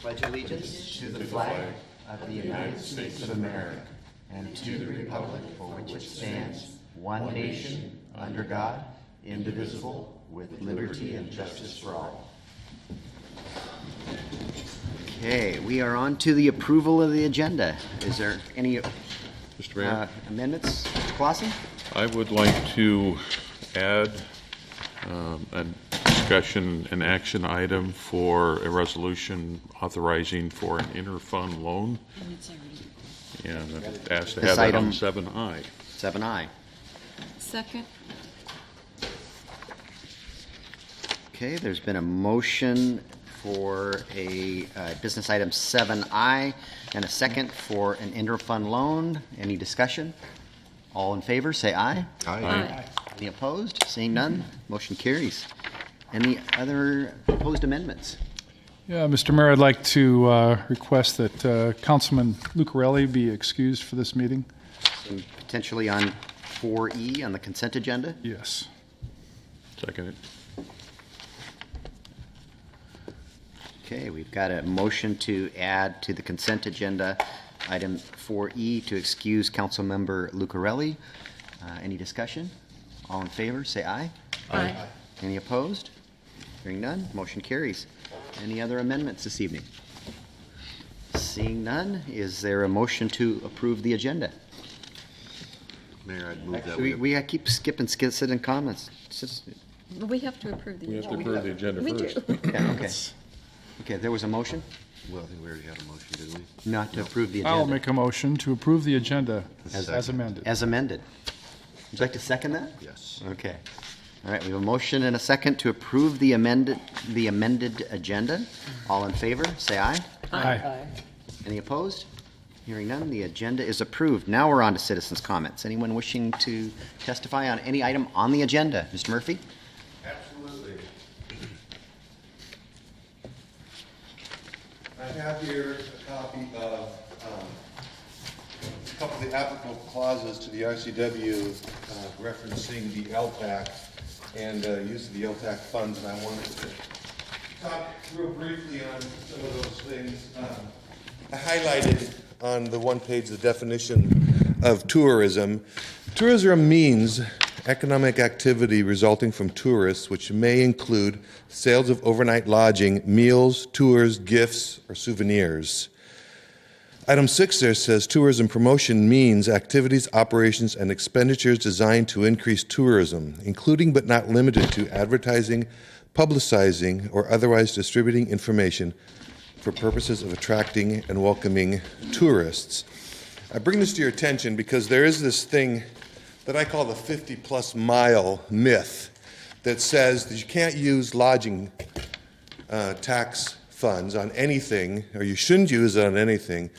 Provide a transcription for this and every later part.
pledge allegiance to the flag of the United States of America and to the republic for which it stands, one nation, under God, indivisible, with liberty and justice for all. Okay, we are on to the approval of the agenda. Is there any Mr. Mayor, amendments? Mr. Clausen? I would like to add a discussion, an action item for a resolution authorizing for an inter-fund loan. And I'd ask to This have that item- on 7I. 7I. Second. Okay, there's been a motion for a business item 7I and a second for an interfund loan. Any discussion? All in favor, say aye. Aye. Any opposed? Seeing none, motion carries. Any other proposed amendments? Yeah, Mr. Mayor, I'd like to request that Councilman Lucarelli be excused for this meeting. And potentially on 4E on the consent agenda? Yes. Second it. Okay, we've got a motion to add to the consent agenda item 4E to excuse Councilmember Lucarelli. Any discussion? All in favor, say aye. Aye. Any opposed? Hearing none, motion carries. Any other amendments this evening? Seeing none, is there a motion to approve the agenda? Mayor, I'd move that Actually, we keep skipping citizen comments. We have to approve the We have to agenda. approve the agenda We first. do. Yeah, okay. Okay, there was a motion Well, I think we already had a motion, didn't we? not to approve the agenda. I'll make a motion to approve the agenda as amended. As amended. Would you like to second that? Yes. Okay. All right, we have a motion and a second to approve the amended agenda. All in favor, say aye. Aye. Any opposed? Hearing none, the agenda is approved. Now we're on to citizens' comments. Anyone wishing to testify on any item on the agenda? Mr. Murphy? Absolutely. I have here a copy of a couple of the applicable clauses to the RCW referencing the LTAC and use of the LTAC funds, and I wanted to talk real briefly on some of those things. I highlighted on the one page the definition of tourism. Tourism means economic activity resulting from tourists, which may include sales of overnight lodging, meals, tours, gifts, or souvenirs. Item 6 there says tourism promotion means activities, operations, and expenditures designed to increase tourism, including but not limited to advertising, publicizing, or otherwise distributing information for purposes of attracting and welcoming tourists. I bring this to your attention because there is this thing that I call the 50-plus mile myth that says that you can't use lodging tax funds on anything, or you shouldn't use it on anything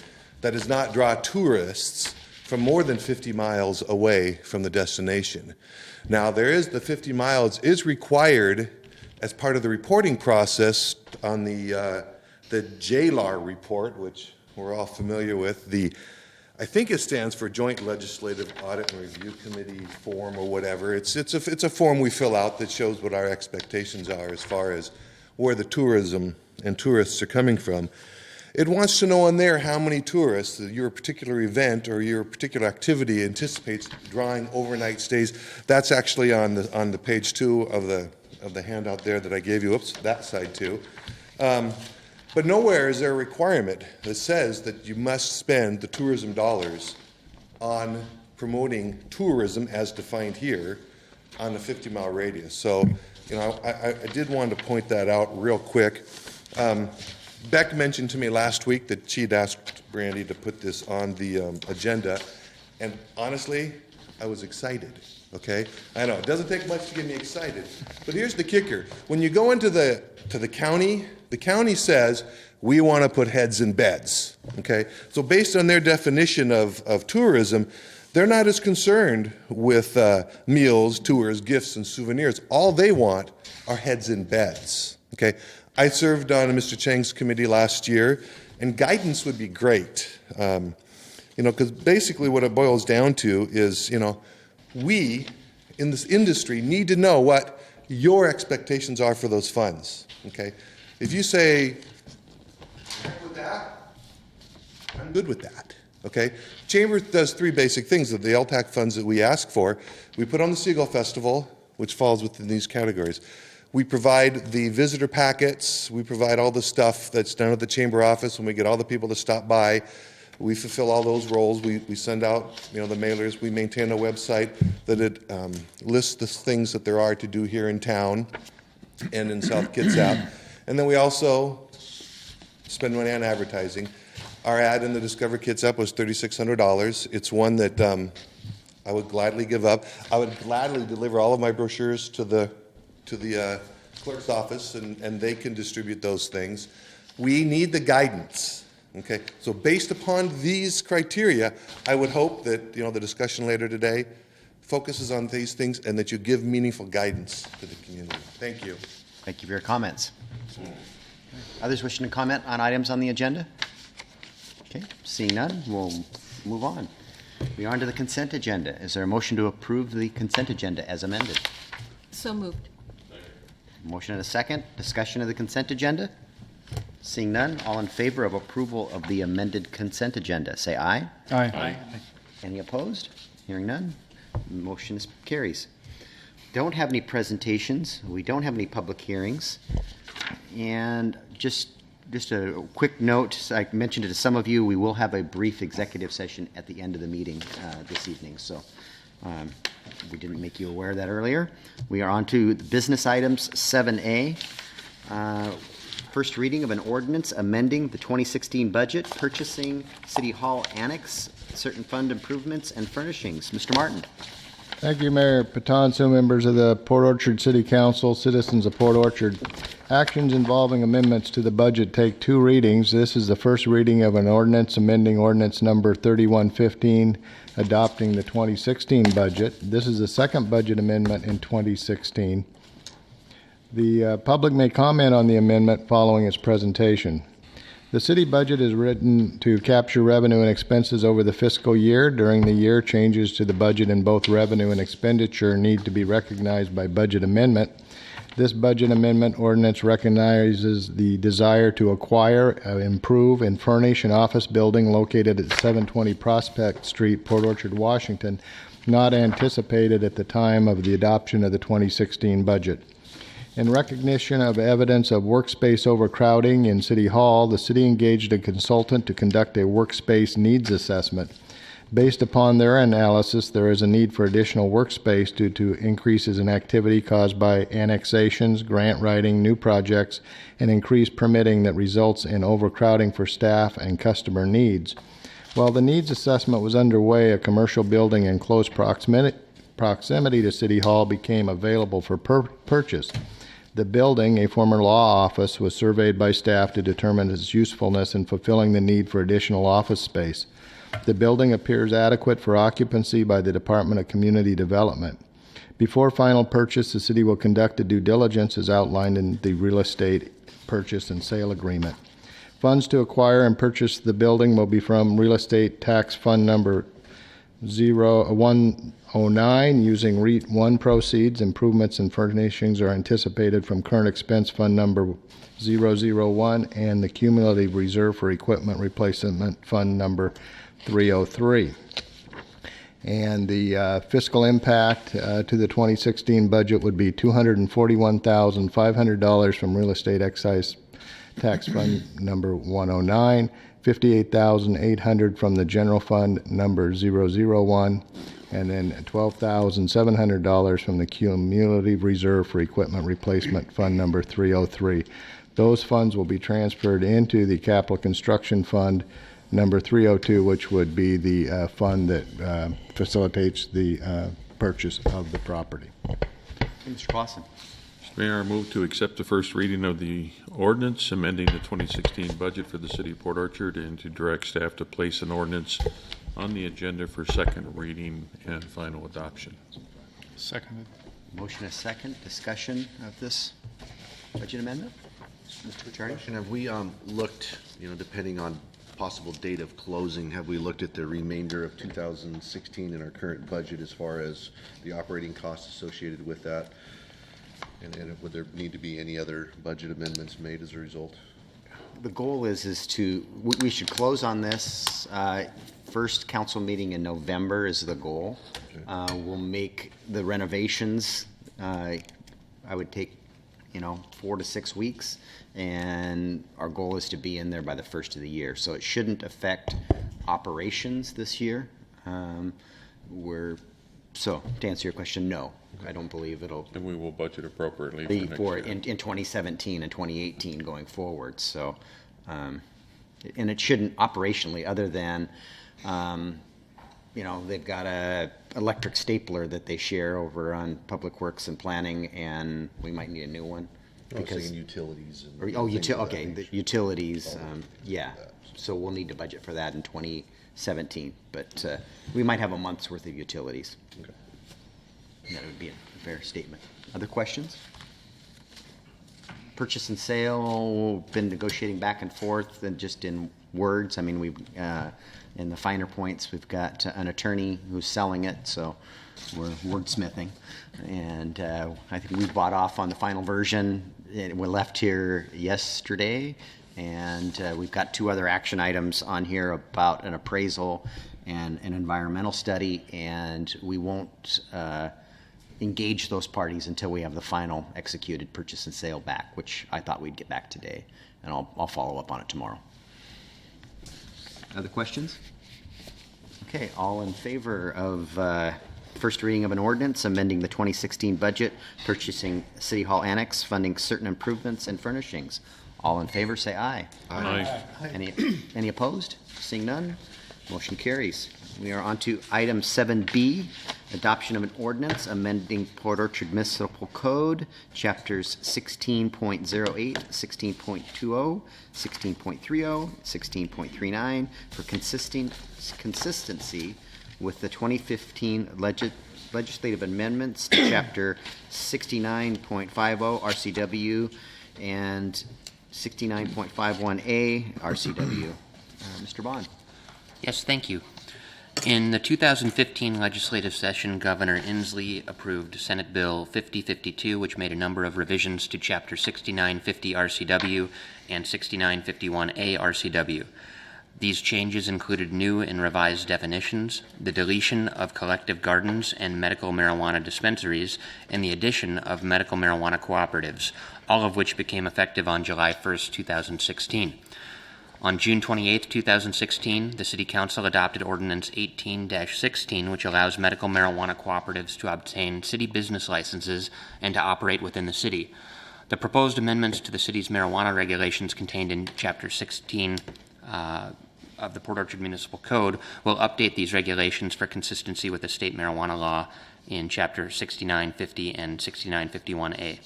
that does not draw tourists from more than 50 miles away from the destination. Now, the 50 miles is required as part of the reporting process on the JLAR report, which we're all familiar with. I think it stands for Joint Legislative Audit and Review Committee form or whatever. It's a form we fill out that shows what our expectations are as far as where the tourism and tourists are coming from. It wants to know on there how many tourists your particular event or your particular activity anticipates drawing overnight stays. That's actually on the page 2 of the handout there that I gave you. Oops, that side too. But nowhere is there a requirement that says that you must spend the tourism dollars on promoting tourism as defined here on a 50-mile radius. So, I did want to point that out real quick. Beck mentioned to me last week that she'd asked Brandy to put this on the agenda, and honestly, I was excited. Okay, I know it doesn't take much to get me excited, but here's the kicker: when you go into the county says we want to put heads in beds. Okay, so based on their definition of tourism, they're not as concerned with meals, tours, gifts, and souvenirs. All they want are heads in beds. Okay, I served on Mr. Chang's committee last year, and guidance would be great. Because basically what it boils down to is, we in this industry need to know what your expectations are for those funds. Okay, if you say, I'm good with that, okay? Chamber does three basic things of the LTAC funds that we ask for. We put on the Seagull Festival, which falls within these categories. We provide the visitor packets. We provide all the stuff that's done at the chamber office when we get all the people to stop by. We fulfill all those roles. We send out, the mailers. We maintain a website that it lists the things that there are to do here in town and in South Kitsap. And then we also spend money on advertising. Our ad in the Discover Kitsap was $3,600. It's one that I would gladly give up. I would gladly deliver all of my brochures to the clerk's office, and they can distribute those things. We need the guidance, okay? So based upon these criteria, I would hope that, the discussion later today focuses on these things and that you give meaningful guidance to the community. Thank you. Thank you for your comments. Others wishing to comment on items on the agenda? Okay, seeing none, we'll move on. We are on to the consent agenda. Is there a motion to approve the consent agenda as amended? So moved. Motion and a second. Discussion of the consent agenda? Seeing none, all in favor of approval of the amended consent agenda, say aye. Aye. Any opposed? Hearing none, motion carries. Don't have any presentations. We don't have any public hearings. And just a quick note, I mentioned it to some of you, we will have a brief executive session at the end of the meeting this evening. So we didn't make you aware of that earlier. We are on to the business items 7A. First reading of an ordinance amending the 2016 budget, purchasing City Hall Annex, certain fund improvements and furnishings. Mr. Martin. Thank you, Mayor Patonso, members of the Port Orchard City Council, citizens of Port Orchard. Actions involving amendments to the budget take two readings. This is the first reading of an ordinance amending ordinance number 3115, adopting the 2016 budget. This is the second budget amendment in 2016. The public may comment on the amendment following its presentation. The city budget is written to capture revenue and expenses over the fiscal year. During the year, changes to the budget in both revenue and expenditure need to be recognized by budget amendment. This budget amendment ordinance recognizes the desire to acquire, improve, and furnish an office building located at 720 Prospect Street, Port Orchard, Washington, not anticipated at the time of the adoption of the 2016 budget. In recognition of evidence of workspace overcrowding in City Hall, the city engaged a consultant to conduct a workspace needs assessment. Based upon their analysis, there is a need for additional workspace due to increases in activity caused by annexations, grant writing, new projects, and increased permitting that results in overcrowding for staff and customer needs. While the needs assessment was underway, a commercial building in close proximity to City Hall became available for purchase. The building, a former law office, was surveyed by staff to determine its usefulness in fulfilling the need for additional office space. The building appears adequate for occupancy by the Department of Community Development. Before final purchase, the city will conduct a due diligence as outlined in the real estate purchase and sale agreement. Funds to acquire and purchase the building will be from Real Estate Tax Fund number 0109 using REIT 1 proceeds. Improvements and furnishings are anticipated from current expense fund number 001 and the cumulative reserve for equipment replacement fund number 303. And the fiscal impact to the 2016 budget would be $241,500 from Real Estate Excise Tax Fund number 109, $58,800 from the General Fund number 001, and then $12,700 from the Cumulative Reserve for Equipment Replacement Fund number 303. Those funds will be transferred into the Capital Construction Fund number 302, which would be the fund that facilitates the purchase of the property. Mr. Clausen. Mr. Mayor, I move to accept the first reading of the ordinance amending the 2016 budget for the city of Port Orchard and to direct staff to place an ordinance on the agenda for second reading and final adoption. Seconded. Motion and a second. Discussion of this budget amendment? Mr. Attorney? And have we looked, depending on possible date of closing, have we looked at the remainder of 2016 in our current budget as far as the operating costs associated with that? And would there need to be any other budget amendments made as a result? the goal is to, we should close on this. First council meeting in November is the goal. We'll make the renovations, I would take, 4 to 6 weeks. And our goal is to be in there by the first of the year. So it shouldn't affect operations this year. So to answer your question, no, I don't believe it'll And we will budget appropriately be next for year. in 2017 and 2018 going forward. So, and it shouldn't operationally, other than, they've got a electric stapler that they share over on Public Works and Planning, and we might need a new one. I was Because, thinking utilities and. okay, the utilities, yeah. So we'll need to budget for that in 2017, but we might have a month's worth of utilities. Okay. That would be a fair statement. Other questions? Purchase and sale, been negotiating back and forth, and just in words. I mean, we've, in the finer points, we've got an attorney who's selling it, so we're wordsmithing. And I think we bought off on the final version. We left here yesterday, and we've got 2 other action items on here about an appraisal and an environmental study, and we won't engage those parties until we have the final executed purchase and sale back, which I thought we'd get back today, and I'll follow up on it tomorrow. Other questions? Okay, all in favor of first reading of an ordinance amending the 2016 budget, purchasing City Hall Annex, funding certain improvements and furnishings. All in favor, say aye. Aye. Any opposed? Seeing none, motion carries. We are on to item 7B, adoption of an ordinance amending Port Orchard Municipal Code, chapters 16.08, 16.20, 16.30, 16.39 for consistency with the 2015 legislative amendments to chapter 69.50 RCW and 69.51A RCW. Mr. Bond. Yes, thank you. In the 2015 legislative session, Governor Inslee approved Senate Bill 5052, which made a number of revisions to Chapter 6950 RCW and 6951A RCW. These changes included new and revised definitions, the deletion of collective gardens and medical marijuana dispensaries, and the addition of medical marijuana cooperatives, all of which became effective on July 1st, 2016. On June 28, 2016, the City Council adopted Ordinance 18-16, which allows medical marijuana cooperatives to obtain city business licenses and to operate within the city. The proposed amendments to the city's marijuana regulations contained in Chapter 16 of the Port Orchard Municipal Code will update these regulations for consistency with the state marijuana law in Chapter 6950 and 6951A.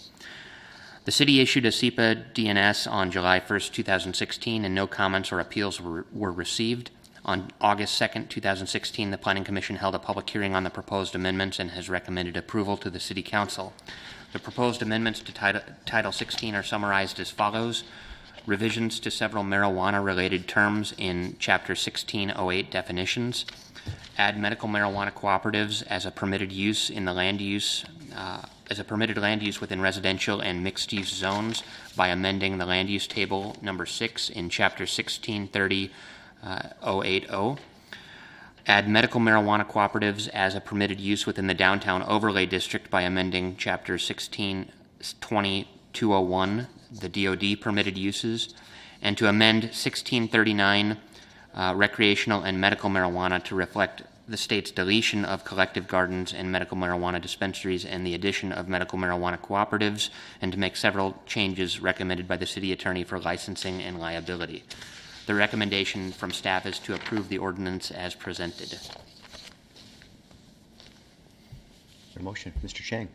The city issued a SEPA DNS on July 1st, 2016, and no comments or appeals were received. On August 2nd, 2016, the Planning Commission held a public hearing on the proposed amendments and has recommended approval to the City Council. The proposed amendments to Title 16 are summarized as follows. Revisions to several marijuana-related terms in Chapter 1608 definitions. Add medical marijuana cooperatives as a permitted use in the land use as a permitted land use within residential and mixed-use zones by amending the land use table number 6 in Chapter 1630 080. Add medical marijuana cooperatives as a permitted use within the downtown overlay district by amending Chapter 1620 201, the DOD permitted uses, and to amend 1639 recreational and medical marijuana to reflect the state's deletion of collective gardens and medical marijuana dispensaries and the addition of medical marijuana cooperatives, and to make several changes recommended by the city attorney for licensing and liability. The recommendation from staff is to approve the ordinance as presented. Your motion, Mr. Chang.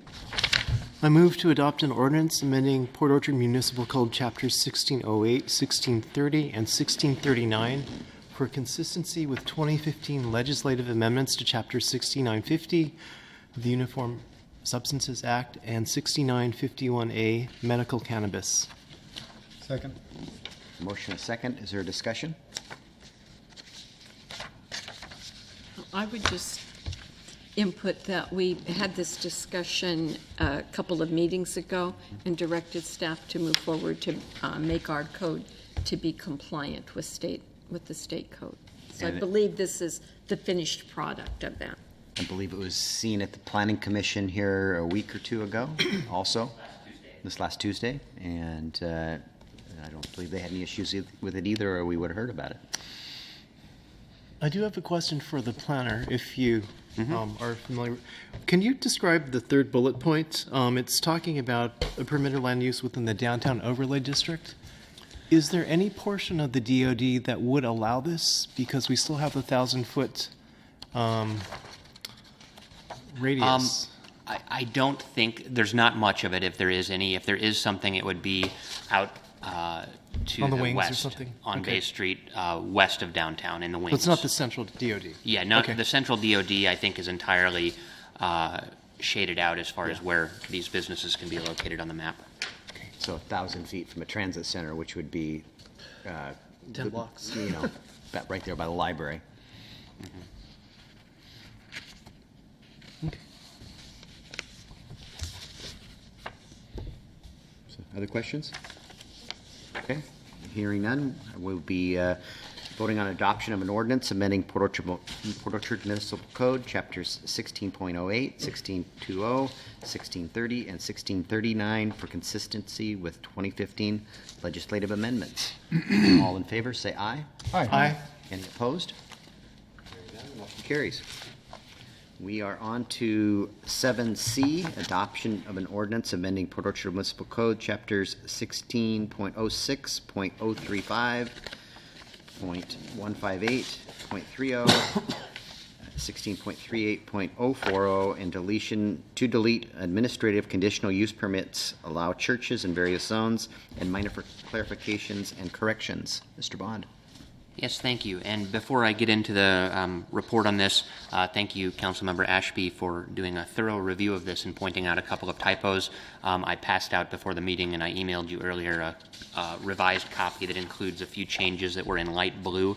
I move to adopt an ordinance amending Port Orchard Municipal Code Chapters 1608, 1630, and 1639 for consistency with 2015 legislative amendments to Chapter 6950 of the Uniform Substances Act and 6951A medical cannabis. Second. Motion a second. Is there a discussion? I would just input that we had this discussion a couple of meetings ago and directed staff to move forward to make our code to be compliant with the state code. So I And it- believe this is the finished product of that. I believe it was seen at the Planning Commission here a week or two ago, also, this last Tuesday, and I don't believe they had any issues with it either, or we would have heard about it. I do have a question for the planner, if you are familiar. Can you describe the third bullet point? It's talking about a permitted land use within the downtown overlay district. Is there any portion of the DOD that would allow this? Because we still have the 1,000-foot radius. I don't think, there's not much of it, if there is any. If there is something, it would be out to On the the wings or west. something? On Okay. Bay Street, west of downtown, in the wings. But it's not the central DOD? Yeah, no, Okay. the central DOD, I think, is entirely shaded out as far as where these businesses can be located on the map. So 1,000 feet from a transit center, which would be 10 blocks. You know, right there by the library. Okay. So, other questions? Okay, hearing none, we'll be voting on adoption of an ordinance amending Port Orchard Municipal Code, Chapters 16.08, 16.20, 1630, and 1639 for consistency with 2015 legislative amendments. All in favor, say aye. Aye. Any opposed? Motion carries. We are on to 7C, adoption of an ordinance amending Port Orchard Municipal Code, Chapters 16.06, 0.035, 0.158, 0.30, 16.38.040, and to delete administrative conditional use permits, allow churches in various zones, and minor clarifications and corrections. Mr. Bond. Yes, thank you. And before I get into the report on this, thank you, Councilmember Ashby, for doing a thorough review of this and pointing out a couple of typos. I passed out before the meeting, and I emailed you earlier a revised copy that includes a few changes that were in light blue.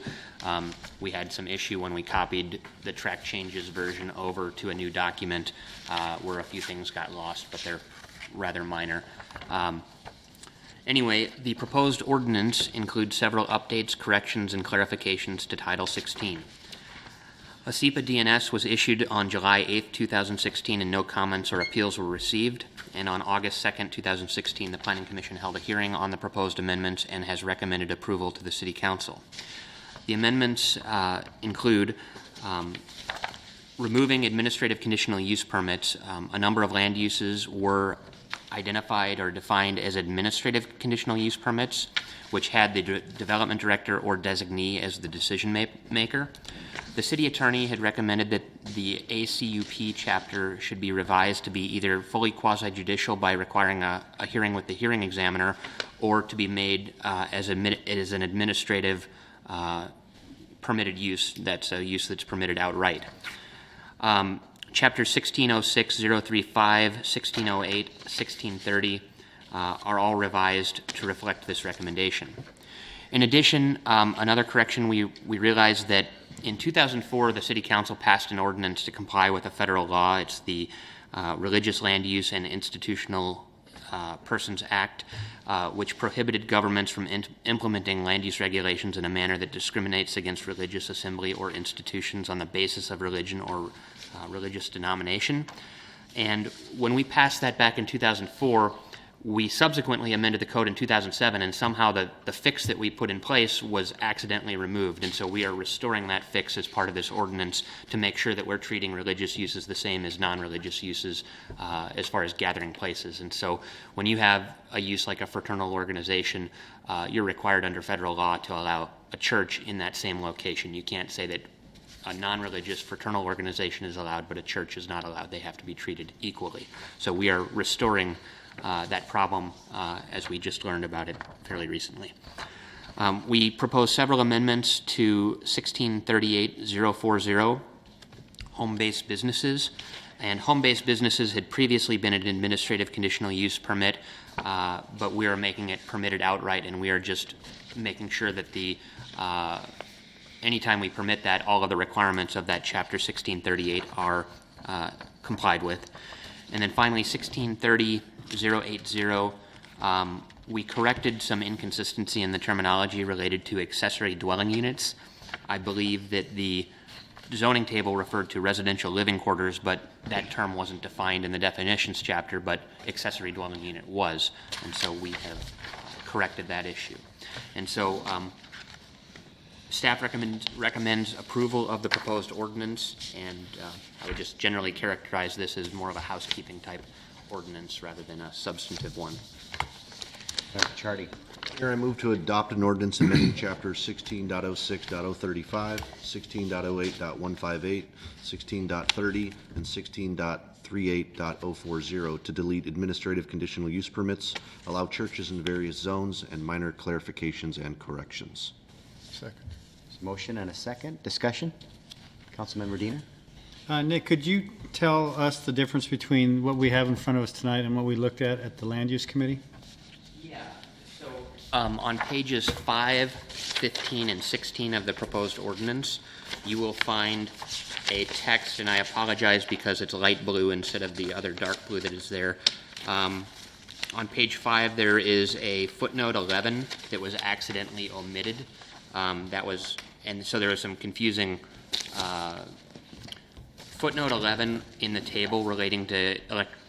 We had some issue when we copied the track changes version over to a new document where a few things got lost, but they're rather minor. Anyway, the proposed ordinance includes several updates, corrections, and clarifications to Title 16. A SEPA DNS was issued on July 8, 2016, and no comments or appeals were received. And on August 2, 2016, the Planning Commission held a hearing on the proposed amendments and has recommended approval to the City Council. The amendments include removing administrative conditional use permits. A number of land uses were identified or defined as administrative conditional use permits, which had the development director or designee as the decision maker. The city attorney had recommended that the ACUP chapter should be revised to be either fully quasi-judicial by requiring a hearing with the hearing examiner, or to be made as an administrative permitted use. That's a use that's permitted outright. Chapter 1606, 035, 1608, 1630 are all revised to reflect this recommendation. In addition, another correction, we realized that in 2004, the City Council passed an ordinance to comply with a federal law. It's the Religious Land Use and Institutional Persons Act, which prohibited governments from implementing land use regulations in a manner that discriminates against religious assembly or institutions on the basis of religion or religious denomination. And when we passed that back in 2004, we subsequently amended the code in 2007, and somehow the fix that we put in place was accidentally removed. And so we are restoring that fix as part of this ordinance to make sure that we're treating religious uses the same as non-religious uses as far as gathering places. And so when you have a use like a fraternal organization, you're required under federal law to allow a church in that same location. You can't say that a non-religious fraternal organization is allowed, but a church is not allowed. They have to be treated equally. So we are restoring that problem as we just learned about it fairly recently. We proposed several amendments to 1638-040, home-based businesses. And home-based businesses had previously been an administrative conditional use permit, but we are making it permitted outright, and we are just making sure that anytime we permit that, all of the requirements of that Chapter 1638 are complied with. And then finally, 1630-080 We corrected some inconsistency in the terminology related to accessory dwelling units. I believe that the zoning table referred to residential living quarters, but that term wasn't defined in the definitions chapter, but accessory dwelling unit was, and so we have corrected that issue. And so staff recommends approval of the proposed ordinance, and I would just generally characterize this as more of a housekeeping type ordinance rather than a substantive one. Charlie. Mayor, I move to adopt an ordinance amending chapter 16.06.035, 16.08.158, 16.30, and 16.38.040 to delete administrative conditional use permits, allow churches in various zones, and minor clarifications and corrections. Second. Motion and a second. Discussion? Councilmember Diener? Nick, could you tell us the difference between what we have in front of us tonight and what we looked at the Land Use Committee? Yeah, so on pages 5, 15, and 16 of the proposed ordinance, you will find a text, and I apologize because it's light blue instead of the other dark blue that is there. On page 5, there is a footnote 11 that was accidentally omitted. And so there was some confusing footnote 11 in the table relating to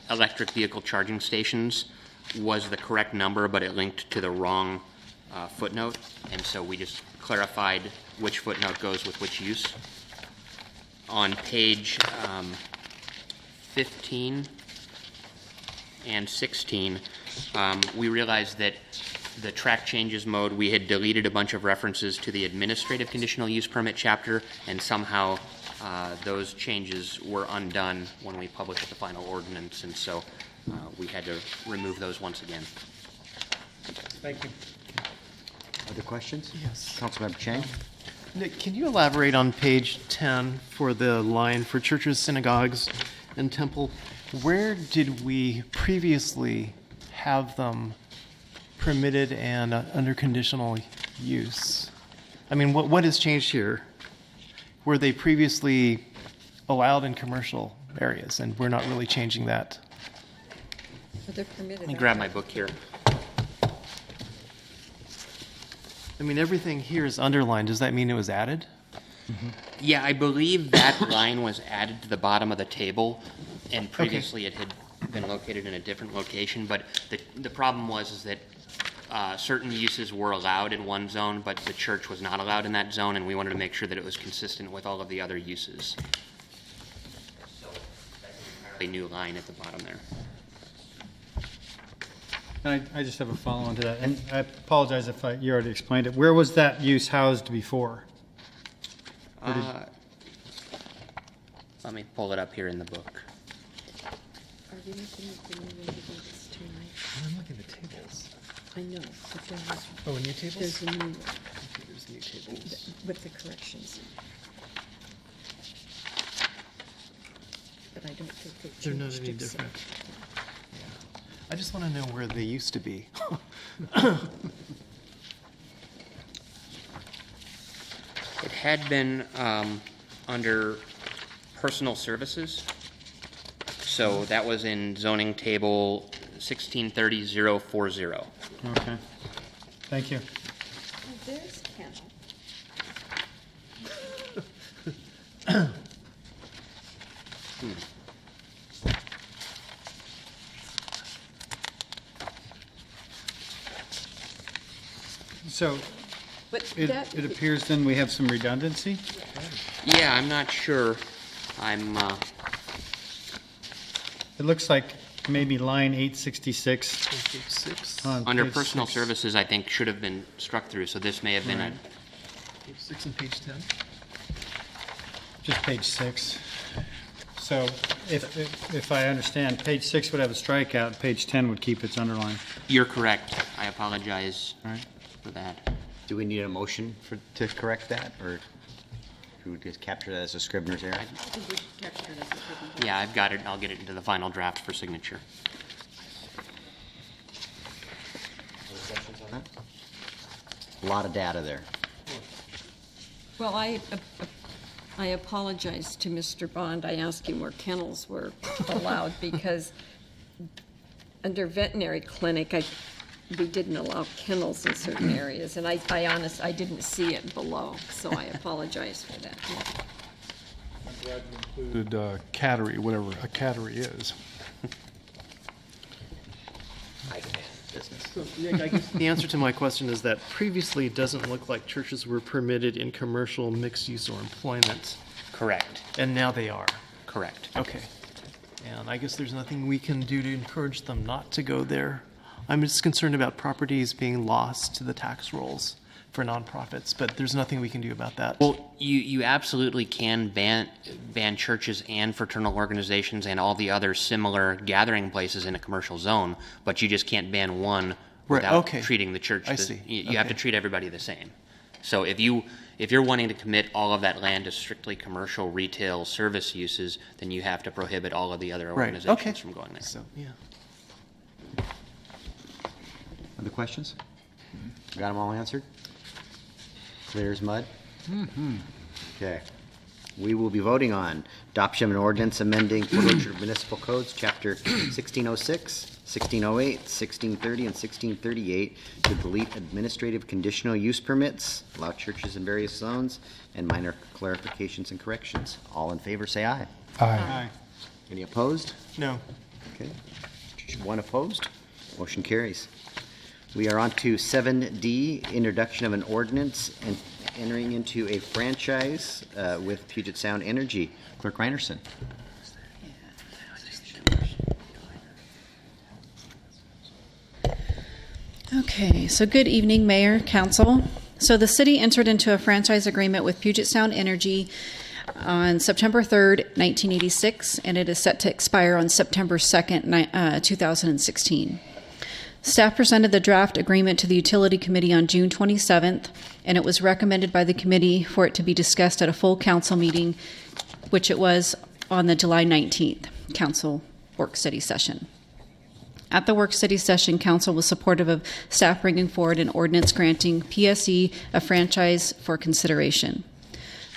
electric vehicle charging stations was the correct number, but it linked to the wrong footnote, and so we just clarified which footnote goes with which use. On page 15 and 16, we realized that the track changes mode, we had deleted a bunch of references to the administrative conditional use permit chapter, and somehow those changes were undone when we published the final ordinance, and so we had to remove those once again. Thank you. Other questions? Yes. Councilmember Chang? Nick, can you elaborate on page 10 for the line for churches, synagogues, and temple? Where did we previously have them permitted and under conditional use? I mean, what has changed here? Were they previously allowed in commercial areas, and we're not really changing that? But they're permitted. Let me grab my book here. I mean, everything here is underlined. Does that mean it was added? Yeah, I believe that line was added to the bottom of the table, and previously it had been located in a different location, but the problem was that certain uses were allowed in one zone, but the church was not allowed in that zone, and we wanted to make sure that it was consistent with all of the other uses. So that's a new line at the bottom there. And I just have a follow-on to that, and I apologize if you already explained it. Where was that use housed before? Let me pull it up here in the book. Are we looking at the new ordinance tonight? I'm looking at the tables. I know, but there was, Oh, new tables? there's a new one There's new tables. with the corrections. But I don't think they They're not changed any except. different. I just want to know where they used to be. It had been under personal services. So that was in zoning table 1630-040. Okay. Thank you. There's kennel. So But it that, appears then we have some redundancy? Yeah, I'm not sure. It looks like maybe line 866 Page 6. on Under page personal 6. services, I think should have been struck through, so this may have been a, Page 6 and page 10. Just page 6. So if I understand, page 6 would have a strikeout, page 10 would keep its underline. you're correct. I apologize All right. for that. Do we need a motion to correct that, or should we just capture that as a Scrivener's error? I think we should capture it as a hidden. Yeah, I've got it. I'll get it into the final draft for signature. A lot of data there. Well, I apologize to Mr. Bond. I asked him where kennels were allowed because under veterinary clinic, we didn't allow kennels in certain areas, and I didn't see it below, so I apologize for that. Included cattery, whatever a cattery is. So, yeah, I guess the answer to my question is that previously it doesn't look like churches were permitted in commercial, mixed use, or employment, Correct. and now they are. Correct. Okay. And I guess there's nothing we can do to encourage them not to go there. I'm just concerned about properties being lost to the tax rolls for nonprofits, but there's nothing we can do about that. Well, you absolutely can ban churches and fraternal organizations and all the other similar gathering places in a commercial zone, but you just can't ban one Right, without okay. treating the church. I see. You have to Okay. treat everybody the same. So if you're wanting to commit all of that land to strictly commercial retail service uses, then you have to prohibit all of the other Right, organizations okay. from going there. So, yeah. Other questions? Got them all answered? Clear as mud? Okay. We will be voting on adoption of an ordinance amending Port Orchard Municipal Codes, Chapter 1606, 1608, 1630, and 1638 to delete administrative conditional use permits, allow churches in various zones, and minor clarifications and corrections. All in favor, say aye. Aye. Any opposed? No. Okay. One opposed. Motion carries. We are on to 7D, introduction of an ordinance and entering into a franchise with Puget Sound Energy. Clerk Reinerson. Okay, so good evening, Mayor, Council. So the city entered into a franchise agreement with Puget Sound Energy on September 3rd, 1986, and it is set to expire on September 2nd, 2016. Staff presented the draft agreement to the Utility Committee on June 27th, and it was recommended by the committee for it to be discussed at a full council meeting, which it was on the July 19th council work study session. At the work study session, council was supportive of staff bringing forward an ordinance granting PSE a franchise for consideration.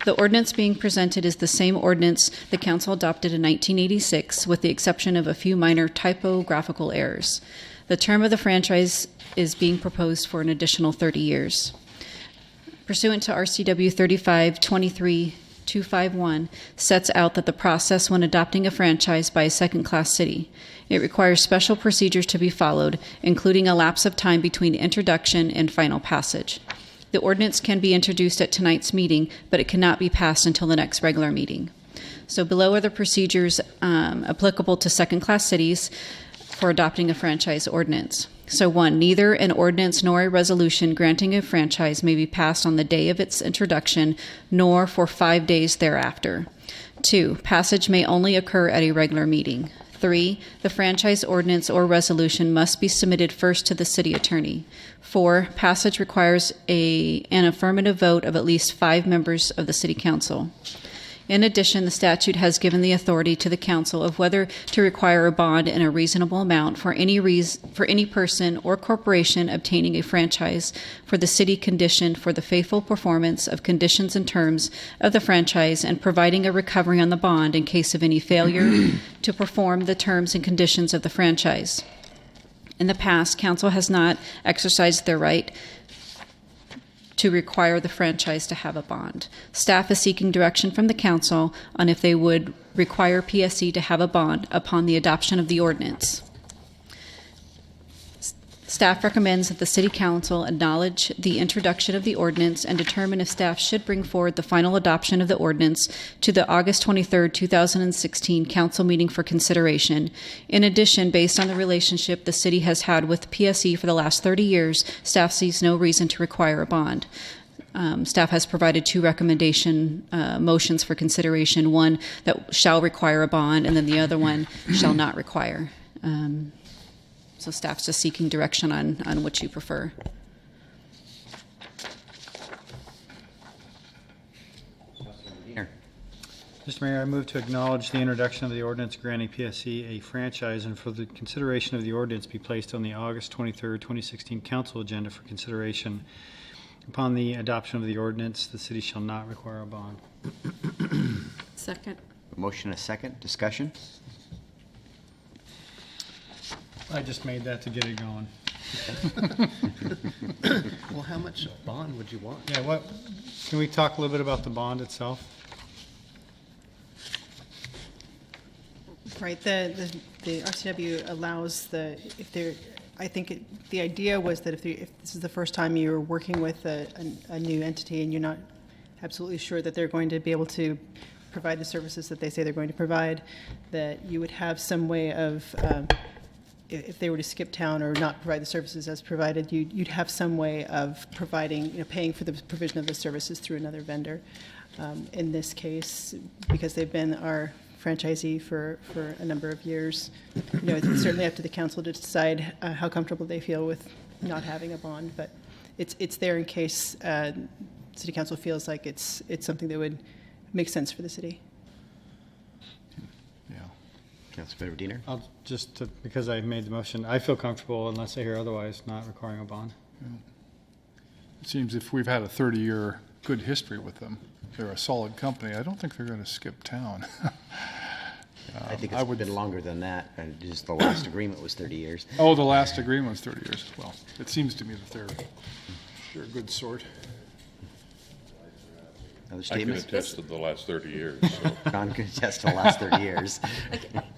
The ordinance being presented is the same ordinance the council adopted in 1986, with the exception of a few minor typographical errors. The term of the franchise is being proposed for an additional 30 years. Pursuant to RCW 3523-251 sets out that the process when adopting a franchise by a second-class city. It requires special procedures to be followed, including a lapse of time between introduction and final passage. The ordinance can be introduced at tonight's meeting, but it cannot be passed until the next regular meeting. So below are the procedures applicable to second-class cities for adopting a franchise ordinance. So 1, neither an ordinance nor a resolution granting a franchise may be passed on the day of its introduction, nor for 5 days thereafter. 2, passage may only occur at a regular meeting. 3, the franchise ordinance or resolution must be submitted first to the city attorney. 4, passage requires an affirmative vote of at least 5 members of the city council. In addition, the statute has given the authority to the council of whether to require a bond in a reasonable amount for any person or corporation obtaining a franchise for the city conditioned for the faithful performance of conditions and terms of the franchise and providing a recovery on the bond in case of any failure to perform the terms and conditions of the franchise. In the past, council has not exercised their right to require the franchise to have a bond. Staff is seeking direction from the council on if they would require PSE to have a bond upon the adoption of the ordinance. Staff recommends that the City Council acknowledge the introduction of the ordinance and determine if staff should bring forward the final adoption of the ordinance to the August 23, 2016 council meeting for consideration. In addition, based on the relationship the city has had with PSE for the last 30 years, staff sees no reason to require a bond. Staff has provided 2 recommendation motions for consideration, one that shall require a bond, and then the other one shall not require. So staff's just seeking direction on what you prefer. Mr. Mayor, I move to acknowledge the introduction of the ordinance granting PSE a franchise and for the consideration of the ordinance be placed on the August 23, 2016 council agenda for consideration. Upon the adoption of the ordinance, the city shall not require a bond. Second. A motion and a second. Discussion? I just made that to get it going. Well, how much bond would you want? Yeah, can we talk a little bit about the bond itself? Right, the RCW allows I think the idea was that if this is the first time you're working with a new entity and you're not absolutely sure that they're going to be able to provide the services that they say they're going to provide, that you would have some way of, if they were to skip town or not provide the services as provided, you'd have some way of providing, paying for the provision of the services through another vendor. In this case, because they've been our franchisee for a number of years, it's certainly up to the council to decide how comfortable they feel with not having a bond, but it's there in case City Council feels like it's something that would make sense for the city. Yeah. Councilmember Diener? I'll because I made the motion, I feel comfortable, unless I hear otherwise, not requiring a bond. It seems if we've had a 30-year good history with them, they're a solid company. I don't think they're going to skip town. I think it's been longer than that. And just the last agreement was 30 years. Oh, the last agreement was 30 years as well. It seems to me that they're a good sort. Other I can statements? attest to the last 30 years. So. John can attest to the last 30 years.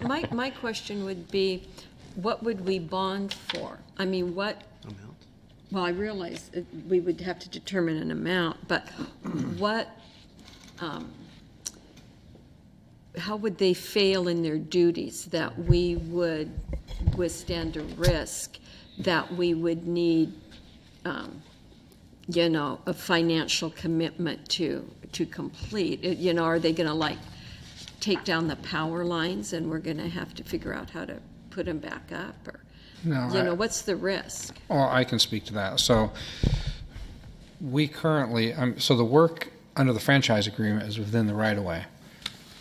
My question would be, what would we bond for? I mean, what? Amount? Well, I realize we would have to determine an amount, but what, how would they fail in their duties that we would withstand a risk that we would need, a financial commitment to complete? Are they going to take down the power lines and we're going to have to figure out how to put them back up, or? No, What's the risk? Well, I can speak to that. So we currently, so the work under the franchise agreement is within the right-of-way.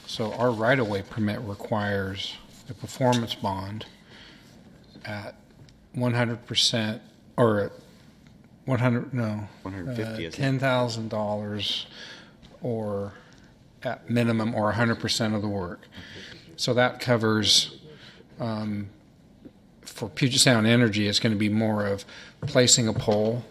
So our right-of-way permit requires a performance bond at 100%, or at 150, $10,000, or at minimum, or 100% of the work. So that covers, for Puget Sound Energy, it's going to be more of placing a pole,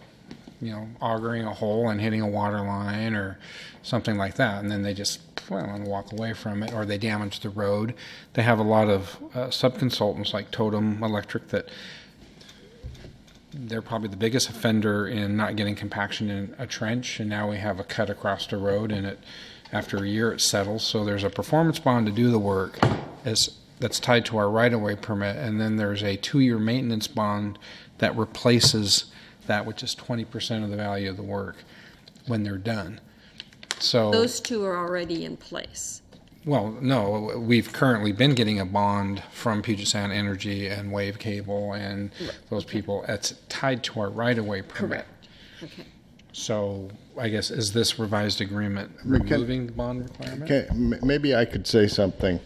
augering a hole and hitting a water line or something like that, and then they just and walk away from it, or they damage the road. They have a lot of sub-consultants like Totem Electric that they're probably the biggest offender in not getting compaction in a trench, and now we have a cut across the road, and after a year it settles. So there's a performance bond to do the work that's tied to our right-of-way permit, and then there's a 2-year maintenance bond that replaces that, which is 20% of the value of the work when they're done. So Those two are already in place. Well, no, we've currently been getting a bond from Puget Sound Energy and Wave Cable and those people. It's tied to our right-of-way permit. Correct. Okay. So I guess, is this revised agreement removing the bond requirement? Okay, maybe I could say something.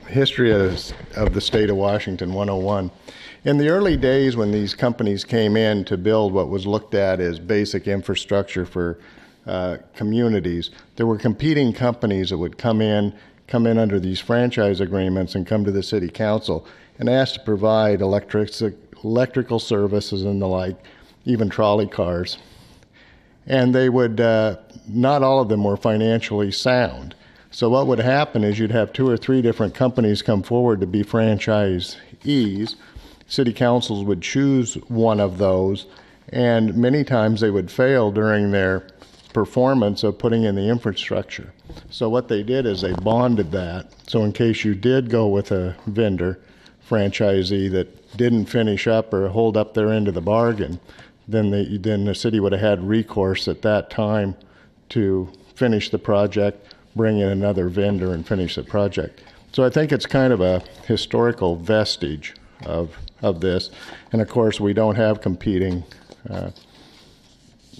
History of the state of Washington 101. In the early days when these companies came in to build what was looked at as basic infrastructure for communities, there were competing companies that would come in under these franchise agreements and come to the city council and ask to provide electrical services and the like, even trolley cars. And they would, not all of them were financially sound. So what would happen is you'd have 2 or 3 different companies come forward to be franchisees. City councils would choose one of those, and many times they would fail during their performance of putting in the infrastructure. So what they did is they bonded that. So in case you did go with a vendor, franchisee, that didn't finish up or hold up their end of the bargain, then the city would have had recourse at that time to finish the project, bring in another vendor and finish the project. So I think it's kind of a historical vestige of this. And of course, we don't have competing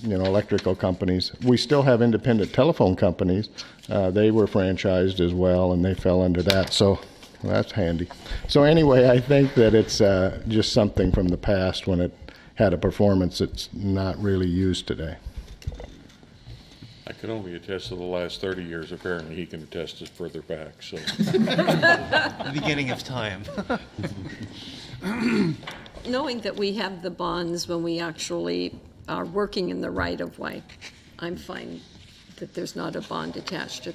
electrical companies. We still have independent telephone companies. They were franchised as well, and they fell under that. So that's handy. So anyway, I think that it's just something from the past when it had a performance that's not really used today. I can only attest to the last 30 years. Apparently, he can attest to further back. So, The beginning of time. Knowing that we have the bonds when we actually are working in the right-of-way, I'm fine that there's not a bond attached to.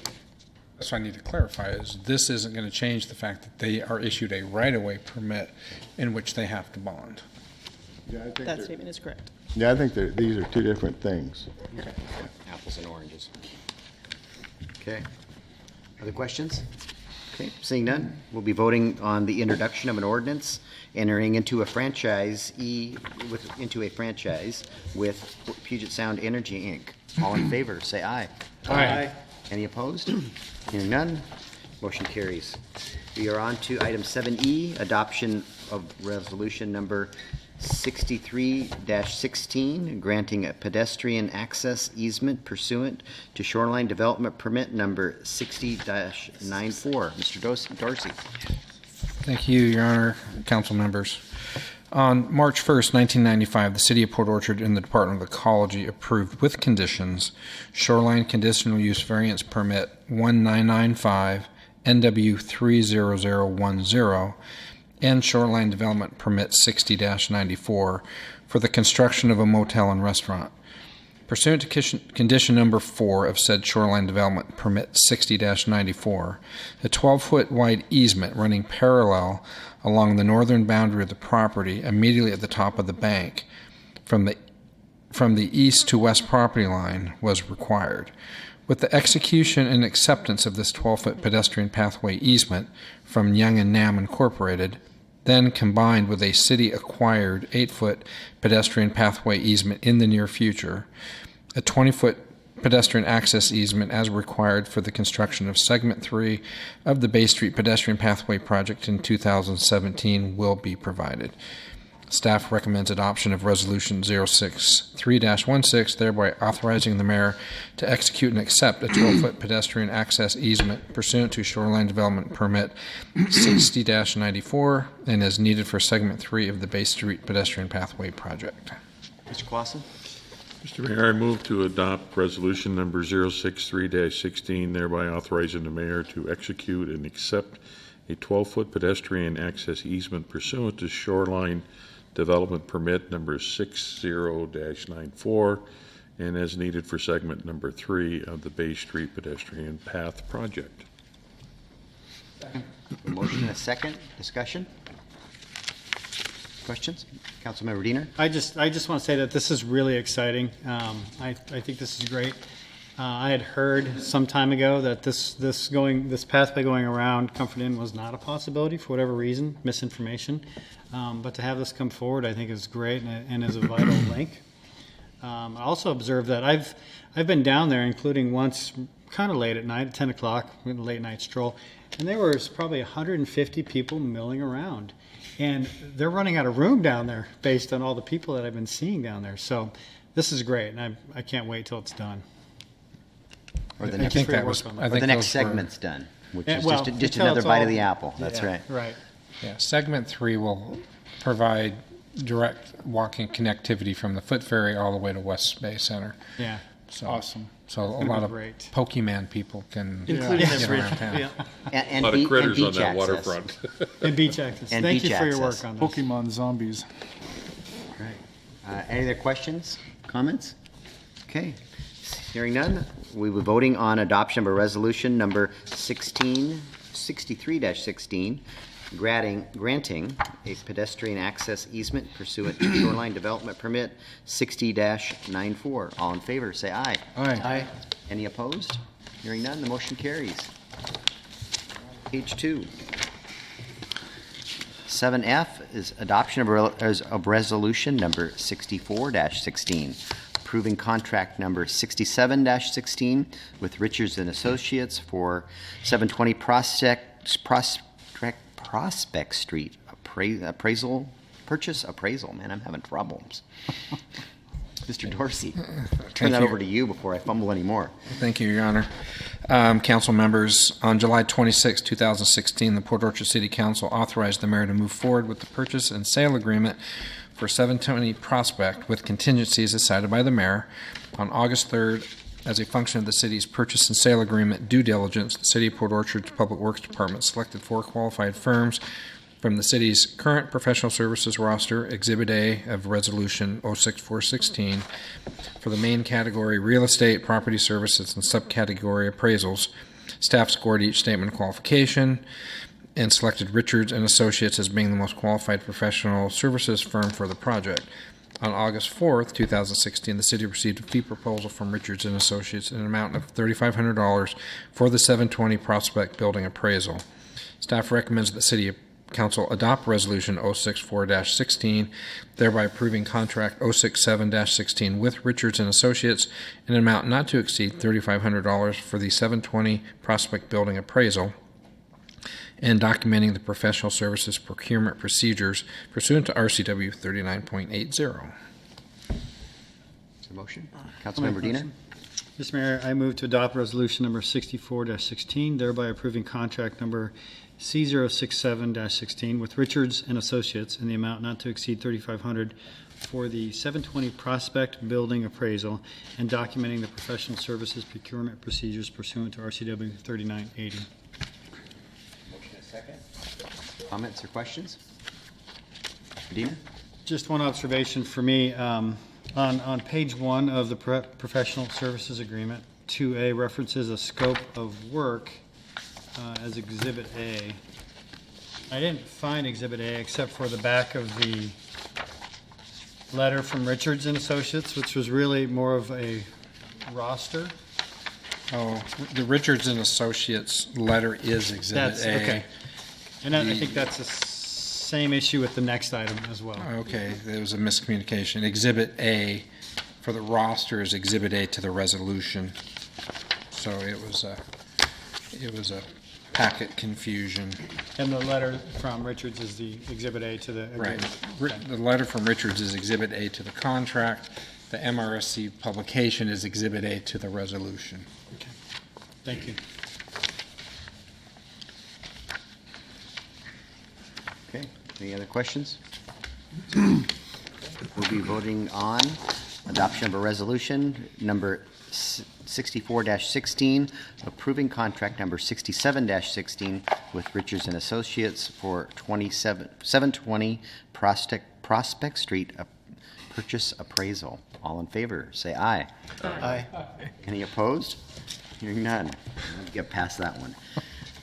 That's what I need to clarify is this isn't going to change the fact that they are issued a right-of-way permit in which they have to bond. Yeah, I think That statement is correct. Yeah, I think these are two different things. Apples and oranges. Okay. Other questions? Okay, seeing none, we'll be voting on the introduction of an ordinance entering into a franchise with Puget Sound Energy, Inc. All in favor, say aye. Aye. Any opposed? Hearing none, motion carries. We are on to item 7E, adoption of resolution number 63-16, granting a pedestrian access easement pursuant to shoreline development permit number 60-94. Mr. Dorsey. Thank you, Your Honor, council members. On March 1st, 1995, the City of Port Orchard and the Department of Ecology approved with conditions Shoreline Conditional Use Variance Permit 1995 NW 30010 and Shoreline Development Permit 60-94 for the construction of a motel and restaurant. Pursuant to condition number 4 of said Shoreline Development Permit 60-94, a 12-foot wide easement running parallel along the northern boundary of the property immediately at the top of the bank from the east to west property line was required. With the execution and acceptance of this 12-foot pedestrian pathway easement from Young and Nam Incorporated, then combined with a city-acquired 8-foot pedestrian pathway easement in the near future, a 20-foot pedestrian access easement as required for the construction of Segment 3 of the Bay Street Pedestrian Pathway Project in 2017 will be provided. Staff recommends adoption of Resolution 063-16, thereby authorizing the mayor to execute and accept a 12-foot pedestrian access easement pursuant to Shoreline Development Permit 60-94 and as needed for Segment 3 of the Bay Street Pedestrian Pathway Project. Mr. Clausen? Mr. Mayor, I move to adopt resolution number 063-16, thereby authorizing the mayor to execute and accept a 12-foot pedestrian access easement pursuant to Shoreline Development Permit number 60-94 and as needed for segment number 3 of the Bay Street Pedestrian Path Project. A motion and a second. Discussion? Questions? Councilmember Diener? I just want to say that this is really exciting. I think this is great. I had heard some time ago that this pathway going around Comfort Inn was not a possibility for whatever reason, misinformation. But to have this come forward, I think is great and is a vital link. I also observed that I've been down there, including once kind of late at night, at 10 o'clock, a late night stroll, and there was probably 150 people milling around. And they're running out of room down there based on all the people that I've been seeing down there. So this is great, and I can't wait till it's done. Or the Thank next, you for your work on that. or the next segment's done, which is Well, just until another it's bite all- of the apple. That's yeah, right. Right. Yeah, Segment 3 will provide direct walking connectivity from the Foot Ferry all the way to West Bay Center. Yeah. So, Awesome. So a gonna lot be of great. Pokemon people can Including get this around region. town. Yeah. And, A lot be- of critters and on beach that access. waterfront. And beach access. And Thank beach you for your access. work on this. Pokemon zombies. Right. Any other questions, comments? Okay. Hearing none, we will be voting on adoption of a resolution number 63-16, granting a pedestrian access easement pursuant to Shoreline Development Permit 60-94. All in favor, say aye. Aye. Any opposed? Hearing none, the motion carries. Page 2. 7F is adoption of resolution number 64-16, approving contract number 67-16 with Richards and Associates for 720 Prospect Street appraisal. Man, I'm having problems. Mr. Dorsey, turn that over to you before I fumble anymore. Thank you, Your Honor. Council members, on July 26, 2016, the Port Orchard City Council authorized the mayor to move forward with the purchase and sale agreement for 720 Prospect with contingencies decided by the mayor. On August 3rd, as a function of the city's purchase and sale agreement due diligence, the City of Port Orchard's Public Works Department selected 4 qualified firms from the city's current professional services roster, Exhibit A of Resolution 06416, for the main category real estate, property services, and subcategory appraisals. Staff scored each statement of qualification and selected Richards and Associates as being the most qualified professional services firm for the project. On August 4th, 2016, the city received a fee proposal from Richards and Associates in an amount of $3,500 for the 720 Prospect Building appraisal. Staff recommends that the City Council adopt Resolution 064-16, thereby approving Contract 067-16 with Richards and Associates in an amount not to exceed $3,500 for the 720 Prospect Building appraisal, and documenting the professional services procurement procedures pursuant to RCW 39.80. Motion? Councilmember Diener? Mr. Mayor, I move to adopt resolution number 64-16, thereby approving contract number C067-16 with Richards and Associates in the amount not to exceed $3,500 for the 720 Prospect Building appraisal and documenting the professional services procurement procedures pursuant to RCW 3980. Comments or questions? Diener? Just one observation for me. On page 1 of the professional services agreement, 2A references a scope of work as Exhibit A. I didn't find Exhibit A except for the back of the letter from Richards and Associates, which was really more of a roster. Oh, the Richards and Associates letter is Exhibit A. Okay. And I think that's the same issue with the next item as well. Okay, there was a miscommunication. Exhibit A for the roster is Exhibit A to the resolution. So it was a packet confusion. And the letter from Richards is the Exhibit A to the agreement. Right. The letter from Richards is Exhibit A to the contract. The MRSC publication is Exhibit A to the resolution. Okay. Thank you. Okay, any other questions? We'll be voting on adoption of a resolution number 64-16, approving contract number 67-16 with Richards and Associates for 720 Prospect Street purchase appraisal. All in favor, say aye. Aye. Any opposed? Hearing none. We'll get past that one.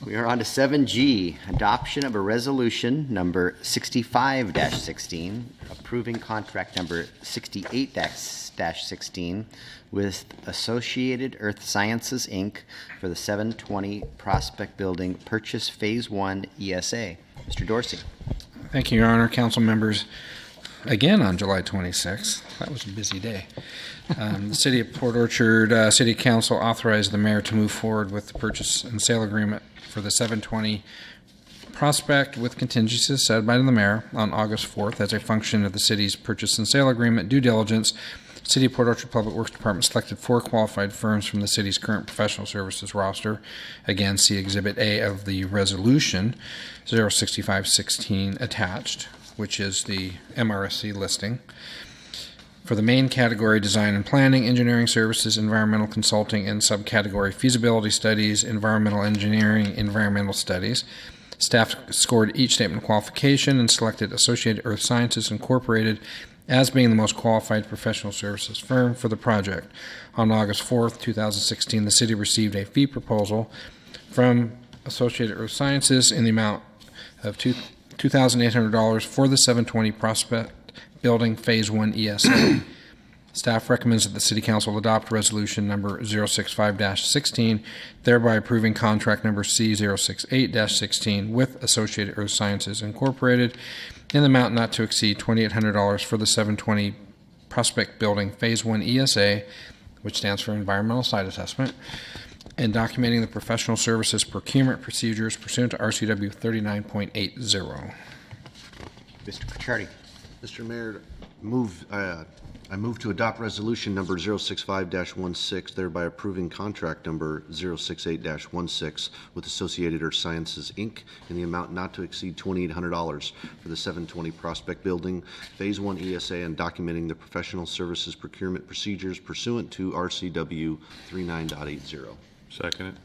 We are on to 7G, adoption of a resolution number 65-16, approving contract number 68-16 with Associated Earth Sciences, Inc. for the 720 Prospect Building Purchase Phase 1 ESA. Mr. Dorsey. Thank you, Your Honor. Council members, again on July 26th. That was a busy day. The City of Port Orchard City Council authorized the mayor to move forward with the purchase and sale agreement for the 720 Prospect with contingencies set by the mayor on August 4th as a function of the city's purchase and sale agreement due diligence. City of Port Orchard Public Works Department selected 4 qualified firms from the city's current professional services roster. Again, see Exhibit A of the resolution 06516 attached, which is the MRSC listing. For the main category, design and planning, engineering services, environmental consulting, and subcategory feasibility studies, environmental engineering, environmental studies, staff scored each statement of qualification and selected Associated Earth Sciences Incorporated as being the most qualified professional services firm for the project. On August 4th, 2016, the city received a fee proposal from Associated Earth Sciences in the amount of $2,800 for the 720 Prospect Building Phase 1 ESA. Staff recommends that the City Council adopt resolution number 065-16, thereby approving contract number C068-16 with Associated Earth Sciences Incorporated in the amount not to exceed $2,800 for the 720 Prospect Building Phase 1 ESA, which stands for Environmental Site Assessment, and documenting the professional services procurement procedures pursuant to RCW 39.80. Mr. Cacciardi. Mr. Mayor, I move to adopt resolution number 065-16, thereby approving contract number 068-16 with Associated Earth Sciences, Inc. in the amount not to exceed $2,800 for the 720 Prospect Building Phase 1 ESA and documenting the professional services procurement procedures pursuant to RCW 39.80. Second it.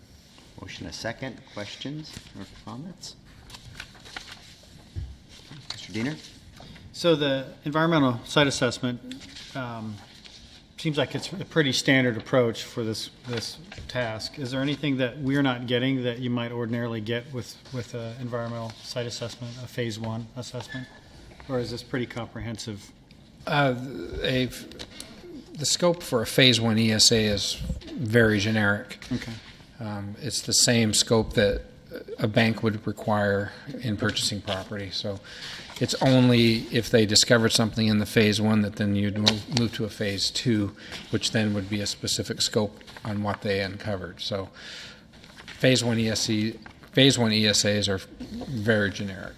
Motion a second. Questions or comments? Mr. Diener? So the environmental site assessment seems like it's a pretty standard approach for this task. Is there anything that we're not getting that you might ordinarily get with an environmental site assessment, a phase one assessment? Or is this pretty comprehensive? The scope for a Phase 1 ESA is very generic. Okay. It's the same scope that a bank would require in purchasing property. So it's only if they discovered something in the Phase 1 that then you'd move to a Phase 2, which then would be a specific scope on what they uncovered. So Phase 1 ESAs are very generic.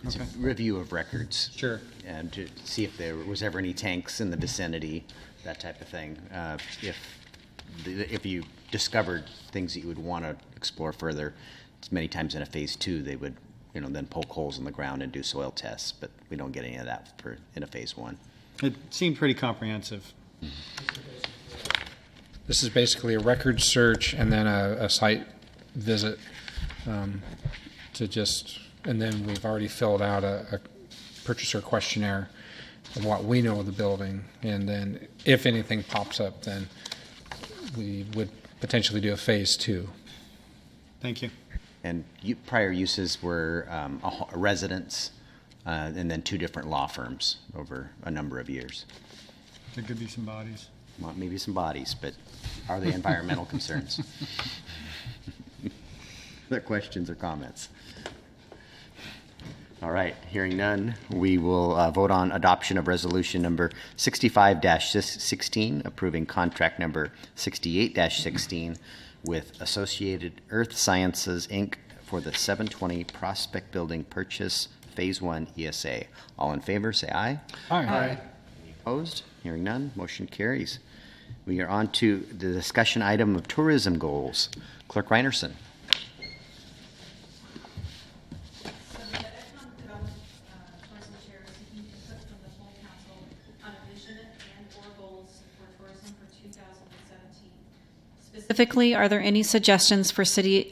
It's a review of records. Sure. And to see if there was ever any tanks in the vicinity, that type of thing. If you discovered things that you would want to explore further, many times in a phase 2, they would, then poke holes in the ground and do soil tests, but we don't get any of that in a phase 1. It seemed pretty comprehensive. This is basically a record search and then a site visit and then we've already filled out a purchaser questionnaire of what we know of the building, and then if anything pops up, then we would potentially do a phase 2. Thank you. And prior uses were a residence and then 2 different law firms over a number of years. There could be some bodies. Well, maybe some bodies, but are they environmental concerns? Other questions or comments? All right, hearing none, we will vote on adoption of resolution number 65-16, approving contract number 68-16 with Associated Earth Sciences, Inc. for the 720 Prospect Building purchase, Phase 1 ESA. All in favor, say aye. Aye. Any opposed? Hearing none, motion carries. We are on to the discussion item of tourism goals. Clerk Reinerson. Specifically, are there any suggestions for city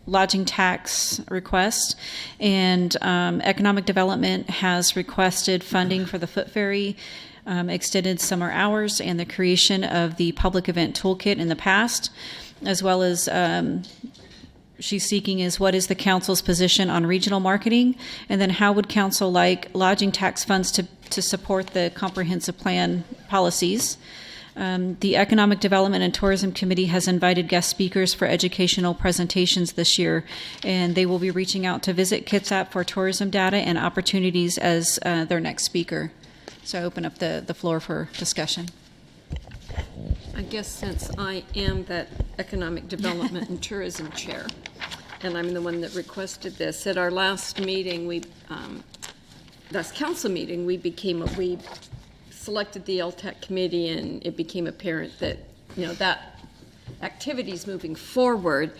lodging tax requests? And Economic Development has requested funding for the Foot Ferry, extended summer hours, and the creation of the public event toolkit in the past, as well as she's seeking is what is the council's position on regional marketing, and then how would council like lodging tax funds to support the comprehensive plan policies. The Economic Development and Tourism Committee has invited guest speakers for educational presentations this year, and they will be reaching out to visit Kitsap for tourism data and opportunities as their next speaker. So I open up the floor for discussion. I guess since I am that Economic Development and Tourism Chair, and I'm the one that requested this, at our last meeting, last council meeting, we selected the LTAC committee, and it became apparent that, that activity's moving forward,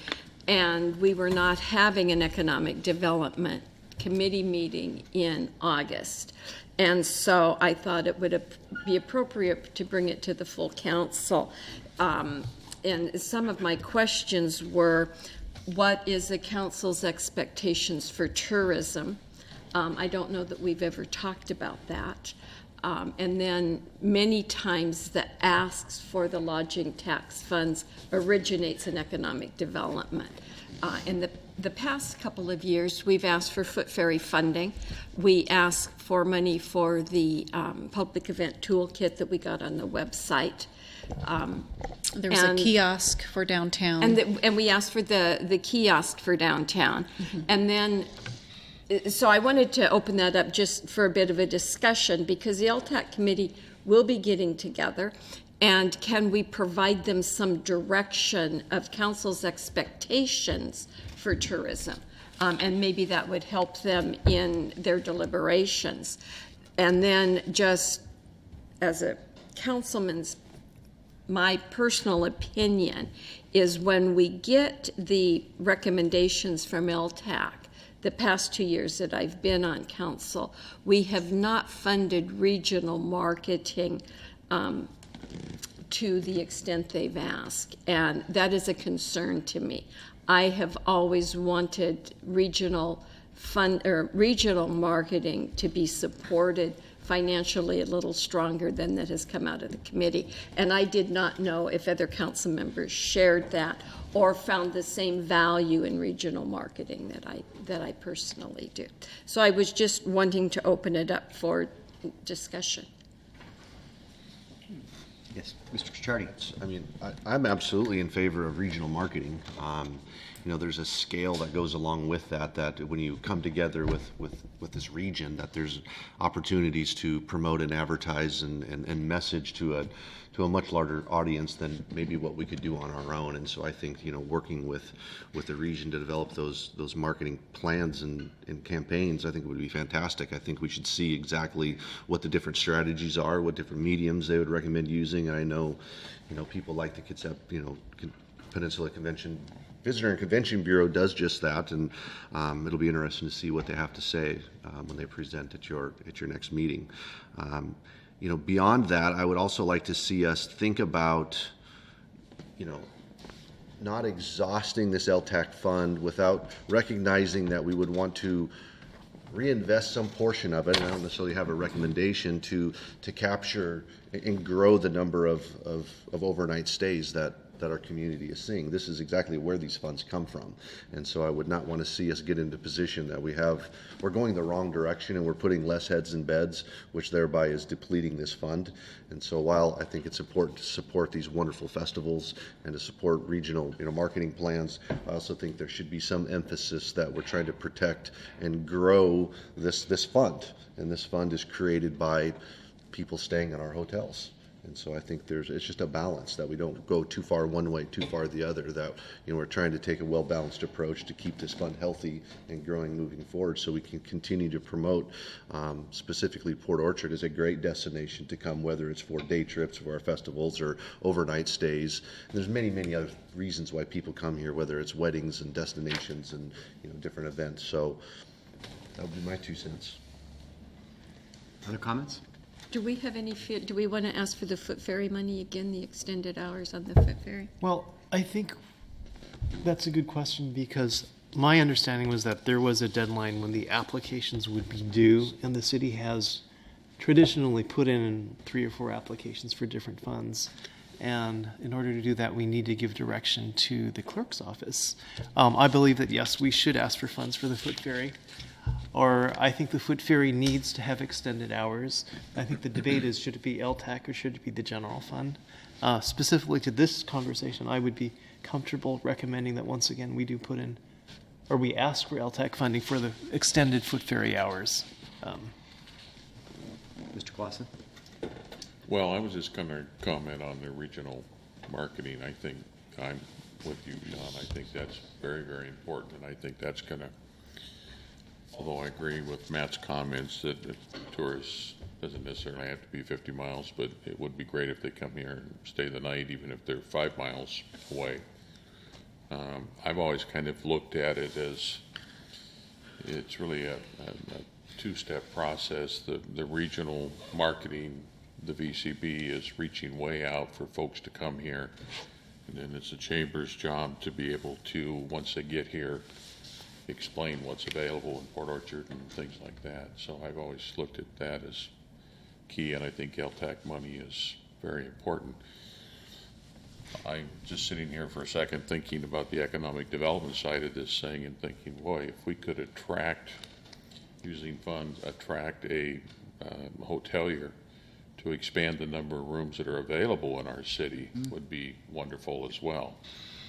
and we were not having an economic development committee meeting in August. And so I thought it would be appropriate to bring it to the full council. And some of my questions were, what is the council's expectations for tourism? I don't know that we've ever talked about that. And then many times the asks for the lodging tax funds originates in economic development. In the past couple of years, we've asked for Foot Ferry funding. We asked for money for the public event toolkit that we got on the website. There was a kiosk for downtown. And we asked for the kiosk for downtown. Mm-hmm. And then so I wanted to open that up just for a bit of a discussion, because the LTAC committee will be getting together, and can we provide them some direction of council's expectations for tourism? And maybe that would help them in their deliberations. And then just as a councilman's, my personal opinion is when we get the recommendations from LTAC, the past 2 years that I've been on council, we have not funded regional marketing to the extent they've asked, and that is a concern to me. I have always wanted regional regional marketing to be supported financially a little stronger than that has come out of the committee. And I did not know if other council members shared that or found the same value in regional marketing that I personally do. So I was just wanting to open it up for discussion. Yes, Mr. Kachardi. I mean, I'm absolutely in favor of regional marketing. You know, there's a scale that goes along with that when you come together with this region, that there's opportunities to promote and advertise and message to a much larger audience than maybe what we could do on our own. And so I think, you know, working with the region to develop those marketing plans and campaigns, I think it would be fantastic. I think we should see exactly what the different strategies are, what different mediums they would recommend using. And I know, you know, people like the Peninsula Convention Visitor and Convention Bureau does just that, and it'll be interesting to see what they have to say when they present at your next meeting. You know, beyond that, I would also like to see us think about, you know, not exhausting this LTAC fund without recognizing that we would want to reinvest some portion of it, and I don't necessarily have a recommendation to capture and grow the number of overnight stays that our community is seeing. This is exactly where these funds come from. And so I would not want to see us get into a position that we're going the wrong direction and we're putting less heads in beds, which thereby is depleting this fund. And so while I think it's important to support these wonderful festivals and to support regional, you know, marketing plans, I also think there should be some emphasis that we're trying to protect and grow this fund. And this fund is created by people staying in our hotels. And so I think it's just a balance, that we don't go too far one way, too far the other, that, you know, we're trying to take a well-balanced approach to keep this fund healthy and growing moving forward so we can continue to promote, specifically Port Orchard is a great destination to come, whether it's for day trips, for our festivals, or overnight stays. And there's many, many other reasons why people come here, whether it's weddings and destinations and, you know, different events. So that would be my 2 cents. Other comments? Do we have do we want to ask for the foot ferry money again, the extended hours on the foot ferry? Well, I think that's a good question, because my understanding was that there was a deadline when the applications would be due, and the city has traditionally put in 3 or 4 applications for different funds. And in order to do that, we need to give direction to the clerk's office. I believe that, yes, we should ask for funds for the foot ferry. Or I think the foot ferry needs to have extended hours. I think the debate is, should it be LTAC or should it be the general fund? Specifically to this conversation, I would be comfortable recommending that once again we do put in, or we ask for LTAC funding for the extended foot ferry hours. Mr. Clausen? Well, I was just going to comment on the regional marketing. I think I'm with you, John. I think that's very, very important, and I think that's going to, although I agree with Matt's comments that tourists doesn't necessarily have to be 50 miles, but it would be great if they come here and stay the night, even if they're 5 miles away. I've always kind of looked at it as it's really a 2-step process. The regional marketing, the VCB, is reaching way out for folks to come here, and then it's the chamber's job to be able to, once they get here, explain what's available in Port Orchard and things like that. So I've always looked at that as key, and I think LTAC money is very important. I'm just sitting here for a second thinking about the economic development side of this thing and thinking, boy, if we could attract, using funds, attract a hotelier to expand the number of rooms that are available in our city would be wonderful as well.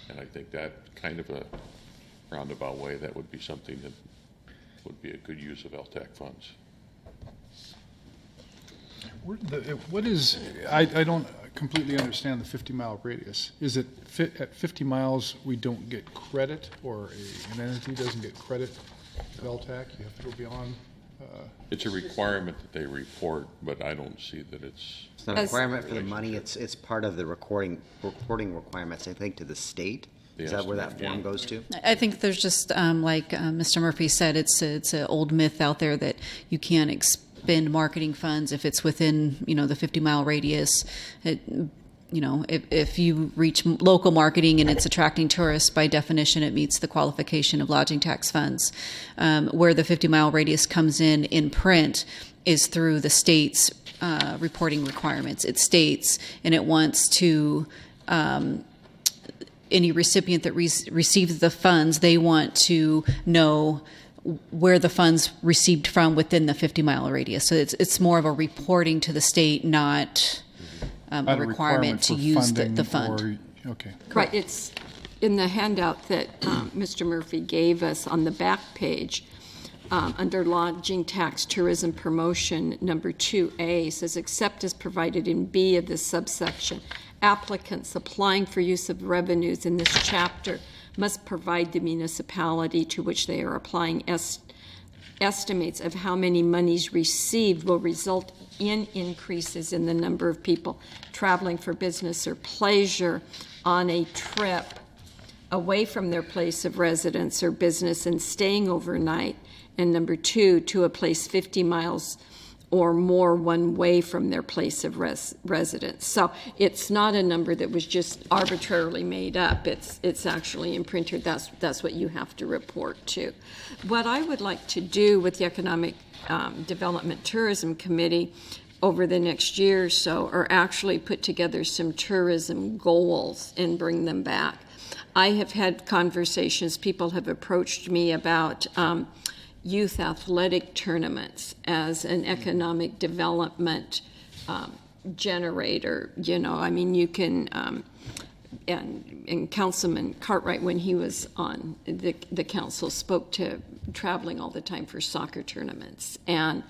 And I think that kind of a roundabout way, that would be something that would be a good use of LTAC funds. I don't completely understand the 50-mile radius. Is it at 50 miles we don't get credit, or an entity doesn't get credit of LTAC? You have to go beyond? It's a requirement that they report, but I don't see that it's... It's not a requirement for the money. It's part of the reporting requirements, I think, to the state. Is that where that form goes to? I think there's just, like Mr. Murphy said, it's an old myth out there that you can't expend marketing funds if it's within, the 50-mile radius. if you reach local marketing and it's attracting tourists, by definition, it meets the qualification of lodging tax funds. Where the 50-mile radius comes in print is through the state's reporting requirements. It states, and it wants to, any recipient that receives the funds, they want to know where the funds received from within the 50-mile radius. So it's more of a reporting to the state, not a requirement to for use the funding fund. Okay. Right, it's in the handout that Mr. Murphy gave us on the back page, under lodging tax tourism promotion, number 2A, says, except as provided in B of this subsection, applicants applying for use of revenues in this chapter must provide the municipality to which they are applying estimates of how many monies received will result in increases in the number of people traveling for business or pleasure on a trip away from their place of residence or business and staying overnight, and number 2, to a place 50 miles or more one way from their place of residence. So it's not a number that was just arbitrarily made up. It's actually imprinted. That's what you have to report to. What I would like to do with the Economic Development Tourism Committee over the next year or so are actually put together some tourism goals and bring them back. I have had conversations, people have approached me about youth athletic tournaments as an economic development generator. You can, and Councilman Cartwright, when he was on the council, spoke to traveling all the time for soccer tournaments. And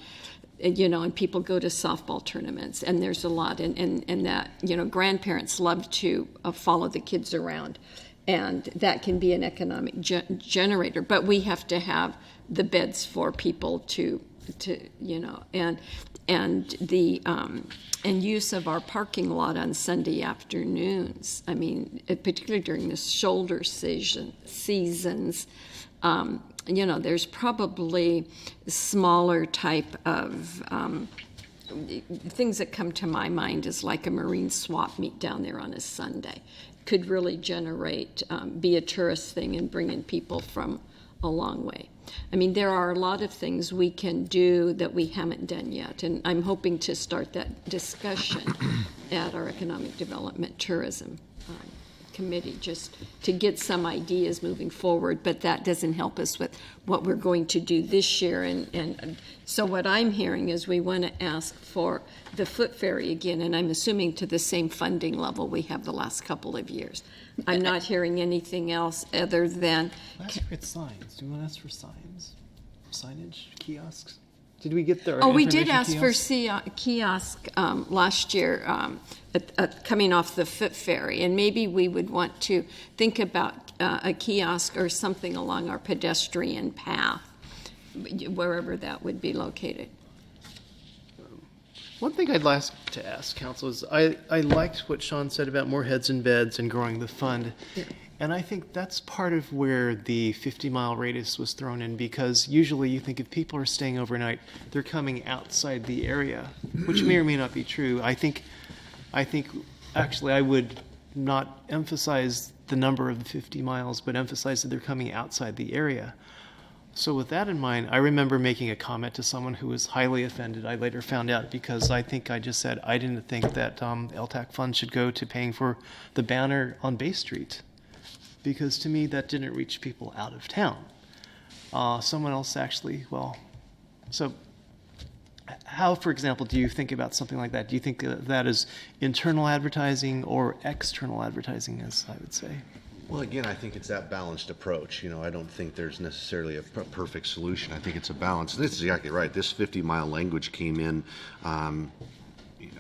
people go to softball tournaments, and there's a lot, and that, grandparents love to follow the kids around. And that can be an economic generator, but we have to have the beds for people to and use of our parking lot on Sunday afternoons. I mean, particularly during the shoulder seasons, there's probably smaller type of things that come to my mind is like a Marine swap meet down there on a Sunday. Could really generate, be a tourist thing and bring in people from a long way. I mean, there are a lot of things we can do that we haven't done yet, and I'm hoping to start that discussion at our Economic Development Tourism Committee, just to get some ideas moving forward, but that doesn't help us with what we're going to do this year. And so what I'm hearing is we want to ask for the foot ferry again, and I'm assuming to the same funding level we have the last couple of years. I'm not hearing anything else other than... Last year it's signs. Do we want to ask for signs? Signage? Kiosks? Did we get the... Oh, we did ask for kiosk last year coming off the foot ferry, and maybe we would want to think about a kiosk or something along our pedestrian path, wherever that would be located. One thing I'd like to ask Council is I liked what Sean said about more heads in beds and growing the fund. Yeah. And I think that's part of where the 50-mile radius was thrown in, because usually you think if people are staying overnight, they're coming outside the area, which may or may not be true. I think actually I would not emphasize the number of the 50 miles, but emphasize that they're coming outside the area. So with that in mind, I remember making a comment to someone who was highly offended. I later found out because I think I just said I didn't think that LTAC funds should go to paying for the banner on Bay Street, because to me that didn't reach people out of town. Someone else actually, so how, for example, do you think about something like that? Do you think that is internal advertising or external advertising, as I would say? Well, again, I think it's that balanced approach. I don't think there's necessarily a perfect solution. I think it's a balance. This is exactly right. This 50-mile language came in,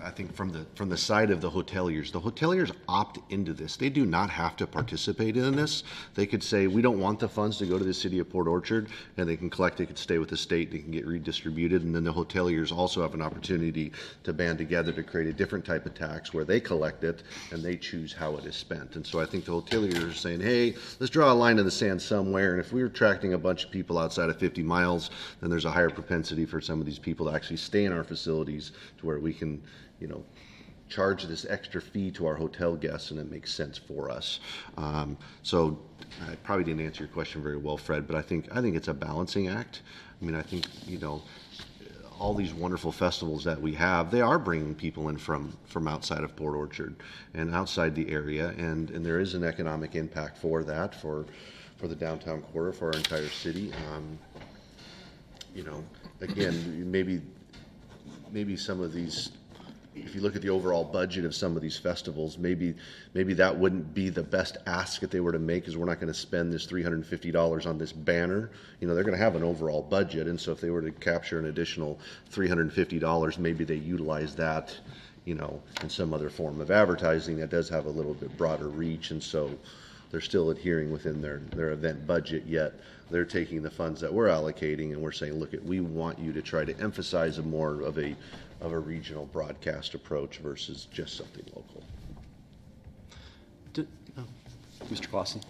I think, from the side of the hoteliers. The hoteliers opt into this. They do not have to participate in this. They could say, we don't want the funds to go to the city of Port Orchard, and they can collect it, could stay with the state, they can get redistributed, and then the hoteliers also have an opportunity to band together to create a different type of tax where they collect it and they choose how it is spent. And so I think the hoteliers are saying, hey, let's draw a line in the sand somewhere, and if we're attracting a bunch of people outside of 50 miles, then there's a higher propensity for some of these people to actually stay in our facilities to where we can charge this extra fee to our hotel guests, and it makes sense for us. So I probably didn't answer your question very well, Fred, but I think it's a balancing act. I mean, I think, all these wonderful festivals that we have, they are bringing people in from outside of Port Orchard and outside the area, and there is an economic impact for that, for the downtown core, for our entire city. Again, maybe some of these, if you look at the overall budget of some of these festivals, maybe that wouldn't be the best ask that they were to make, because we're not going to spend this $350 on this banner. They're going to have an overall budget, and so if they were to capture an additional $350, maybe they utilize that, in some other form of advertising that does have a little bit broader reach, and so they're still adhering within their event budget, yet they're taking the funds that we're allocating and we're saying, look, we want you to try to emphasize more of a regional broadcast approach versus just something local. Mr. Clausen.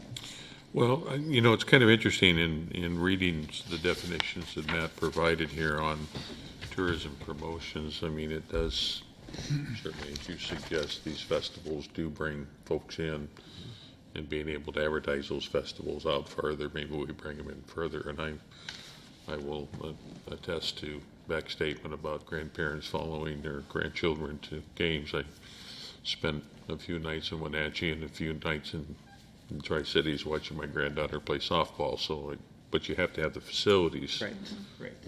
Well, it's kind of interesting in reading the definitions that Matt provided here on tourism promotions. I mean, it does, certainly as you suggest, these festivals do bring folks in, and being able to advertise those festivals out further, maybe we bring them in further. And I will attest to Beck's statement about grandparents following their grandchildren to games. I spent a few nights in Wenatchee and a few nights in Tri-Cities watching my granddaughter play softball. But you have to have the facilities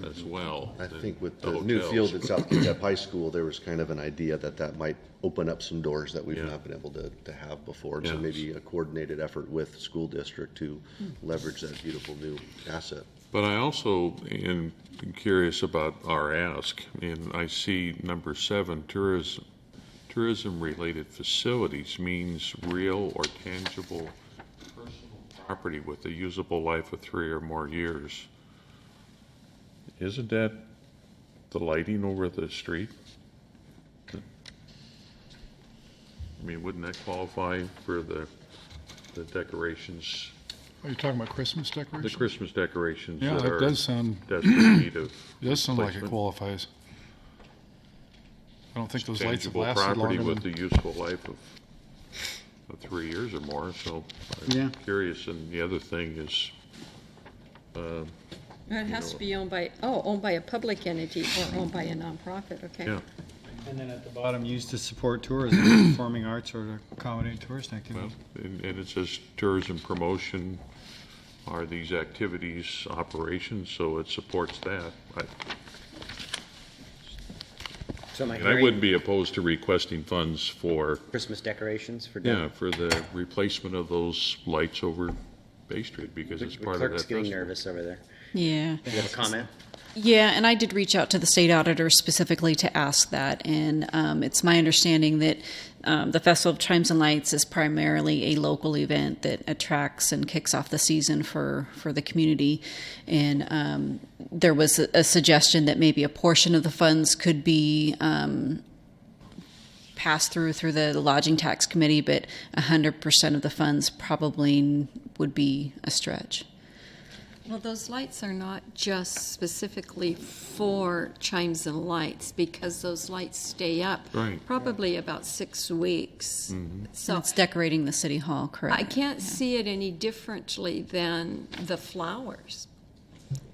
as well. I think with the new field at South Kitsap High School, there was kind of an idea that might open up some doors that we've not been able to have before. So maybe a coordinated effort with the school district to leverage that beautiful new asset. But I also am curious about our ask, and I see number 7, tourism-related facilities means real or tangible personal property with a usable life of 3 or more years. Isn't that the lighting over the street? I mean, wouldn't that qualify for the decorations? Are you talking about Christmas decorations? The Christmas decorations. Yeah, that that does sound. desperate need of It does sound like it replacement. qualifies. I don't think those lights have Tangible lasted property longer with than. a useful life of 3 years or more, so I'm curious. And the other thing is, It has to be owned by a public entity or owned by a nonprofit, okay? yeah, And then at the bottom, used to support tourism, performing arts, or to accommodate tourist well, activities. and it says tourism promotion are these activities, operations, so it supports that. So am I And I hearing wouldn't be opposed to requesting funds for, Christmas decorations for for the replacement of those lights over Bay Street, because it's The part of clerk's that getting festival. nervous over there. Yeah. You have a comment? Yeah, and I did reach out to the state auditor specifically to ask that, and it's my understanding that the Festival of Chimes and Lights is primarily a local event that attracts and kicks off the season for the community, and there was a suggestion that maybe a portion of the funds could be passed through the lodging tax committee, but 100% of the funds probably would be a stretch. Well, those lights are not just specifically for Chimes and Lights, because those lights stay up probably about 6 weeks. So It's decorating the city hall, correct? I can't see it any differently than the flowers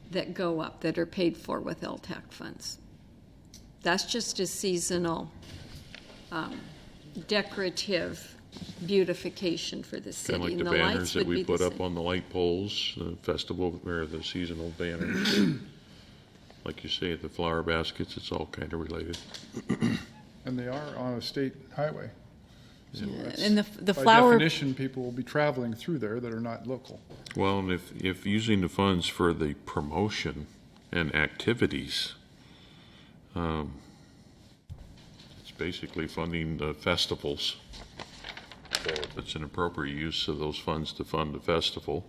that go up that are paid for with LTAC funds. That's just a seasonal decorative beautification for the city. Kind of like and the lights banners that would we be put the up same. on the light poles, the festival, or the seasonal banners. Like you say, the flower baskets, it's all kind of related. And they are on a state highway. So that's- And the by flower. definition, people will be traveling through there that are not local. Well, and if using the funds for the promotion and activities, it's basically funding the festivals. So if it's an appropriate use of those funds to fund the festival,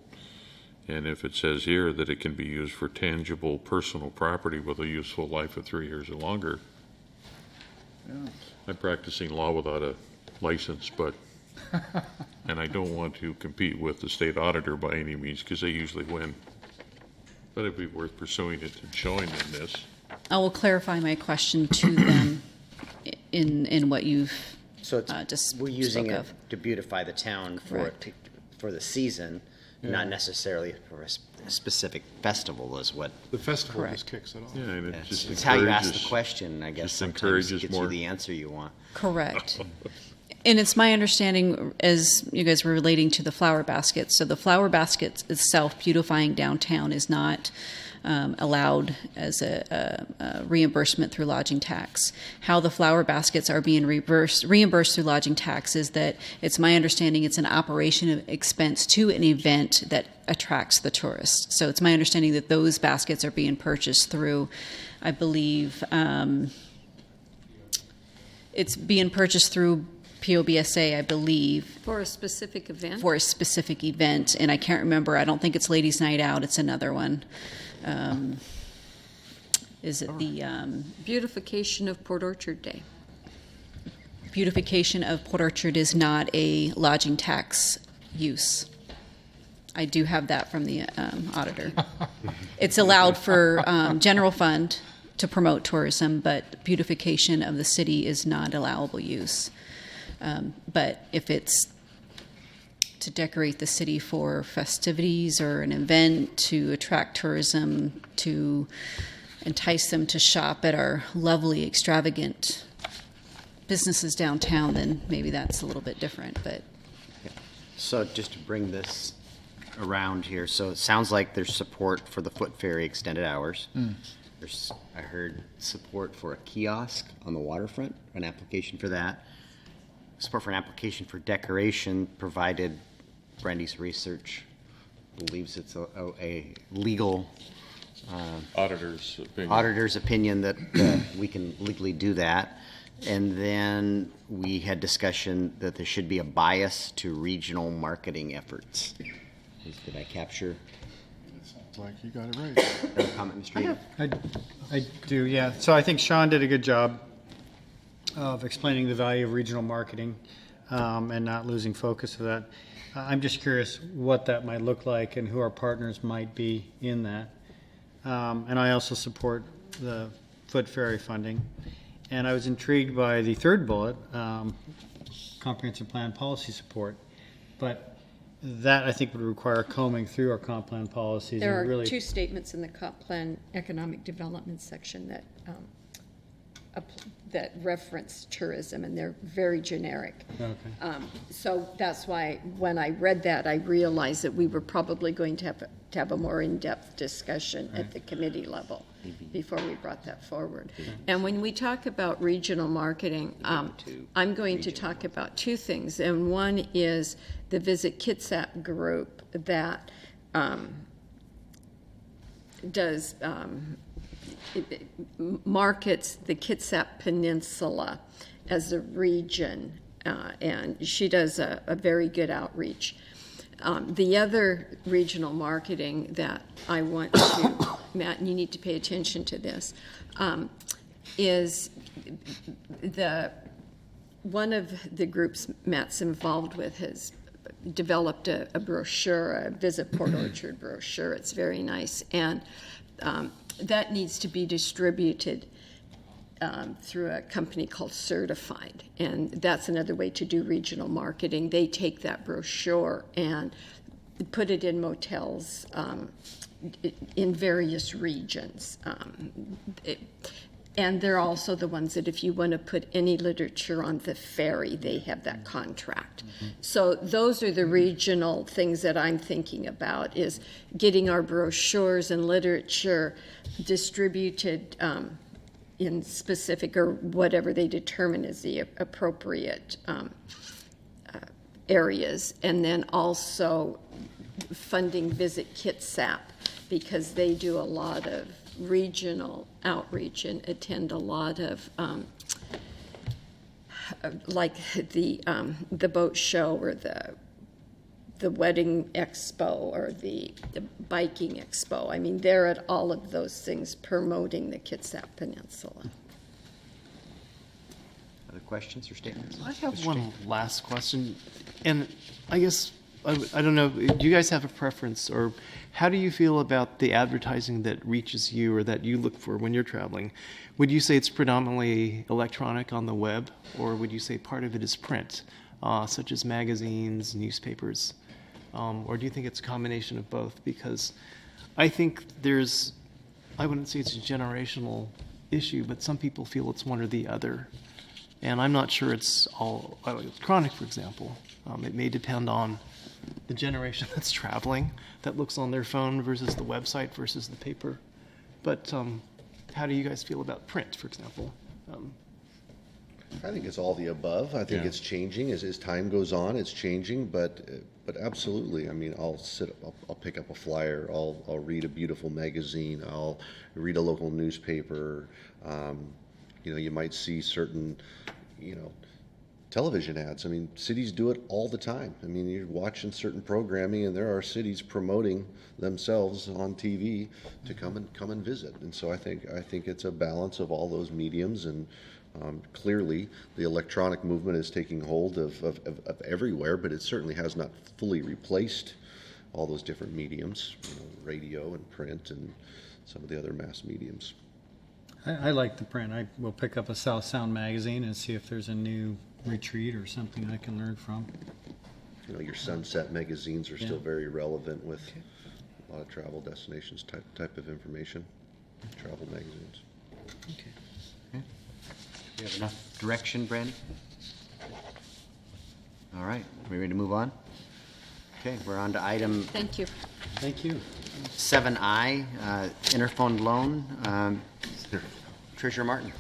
and if it says here that it can be used for tangible personal property with a useful life of 3 years or longer, I'm practicing law without a license, but, and I don't want to compete with the state auditor by any means, because they usually win. But it'd be worth pursuing it and showing them this. I will clarify my question to them in what you've So it's, just we're using spoke it of. to beautify the town Correct. for the season, not necessarily for a specific festival is what. The festival Correct. just kicks it off. Yeah, and it just It's how you ask the encourages- question, I guess, just sometimes encourages gets more- you the answer you want. Correct. And it's my understanding, as you guys were relating to the flower baskets, so the flower baskets itself, beautifying downtown, is not allowed as a reimbursement through lodging tax. How the flower baskets are being reimbursed through lodging tax is that it's my understanding it's an operation of expense to an event that attracts the tourists. So it's my understanding that those baskets are being purchased through, I believe, it's being purchased through POBSA, I believe, For a specific event? for a specific event, and I can't remember. I don't think it's Ladies' Night Out. It's another one. Is it the Beautification of Port Orchard Day. beautification of Port Orchard is not a lodging tax use. I do have that from the auditor. It's allowed for general fund to promote tourism, but beautification of the city is not allowable use. But if it's to decorate the city for festivities or an event to attract tourism, to entice them to shop at our lovely, extravagant businesses downtown, then maybe that's a little bit different. But So just to bring this around here, so it sounds like there's support for the foot ferry extended hours. There's, I heard support for a kiosk on the waterfront, an application for that. Support for an application for decoration, provided Brandy's research believes it's a legal Auditor's opinion. auditor's opinion that we can legally do that. And then we had discussion that there should be a bias to regional marketing efforts. Did I capture Sounds like you got it right. that comment, Mr. Eden? I do, yeah. So I think Sean did a good job of explaining the value of regional marketing and not losing focus of that. I'm just curious what that might look like and who our partners might be in that. And I also support the foot ferry funding. And I was intrigued by the third bullet, comprehensive plan policy support. But that, I think, would require combing through our comp plan policies. There and are really two statements in the comp plan economic development section that that reference tourism, and they're very generic. Okay. So that's why when I read that, I realized that we were probably going to have a more in-depth discussion at the committee level before we brought that forward. And when we talk about regional marketing, I'm going to talk about two things. And one is the Visit Kitsap group that does markets the Kitsap Peninsula as a region, and she does a very good outreach. The other regional marketing that I want to, Matt, and you need to pay attention to this, is one of the groups Matt's involved with has developed a brochure, a Visit Port Orchard brochure. It's very nice, and that needs to be distributed through a company called Certified, and that's another way to do regional marketing. They take that brochure and put it in motels in various regions. And they're also the ones that if you want to put any literature on the ferry, they have that contract. So those are the regional things that I'm thinking about, is getting our brochures and literature distributed in specific, or whatever they determine is the appropriate areas. And then also funding Visit Kitsap, because they do a lot of regional outreach and attend a lot of like the boat show, or the wedding expo, or the biking expo. I mean, they're at all of those things promoting the Kitsap Peninsula. Other questions or statements? I have one last question, and I guess I don't know, do you guys have a preference, or how do you feel about the advertising that reaches you or that you look for when you're traveling? Would you say it's predominantly electronic on the web, or would you say part of it is print, such as magazines, newspapers? Or do you think it's a combination of both? Because I think I wouldn't say it's a generational issue, but some people feel it's one or the other. And I'm not sure it's all electronic, for example. It may depend on the generation that's traveling, that looks on their phone versus the website versus the paper. But how do you guys feel about print, for example? I think it's all the above. I think it's changing as time goes on. It's changing, but absolutely. I mean, I'll pick up a flyer. I'll read a beautiful magazine. I'll read a local newspaper. You might see certain, television ads. I mean, cities do it all the time. I mean, you're watching certain programming, and there are cities promoting themselves on TV to come and visit. And so I think it's a balance of all those mediums, and clearly the electronic movement is taking hold of everywhere, but it certainly has not fully replaced all those different mediums, radio and print and some of the other mass mediums. I like the print. I will pick up a South Sound magazine and see if there's a new retreat or something I can learn from. Your Sunset magazines are still very relevant with a lot of travel destinations type of information, travel magazines. Okay. You have enough direction, Brandon? All right, are we ready to move on? Okay, we're on to item Thank you. Thank you. 7I, interfund loan. Treasurer Martin.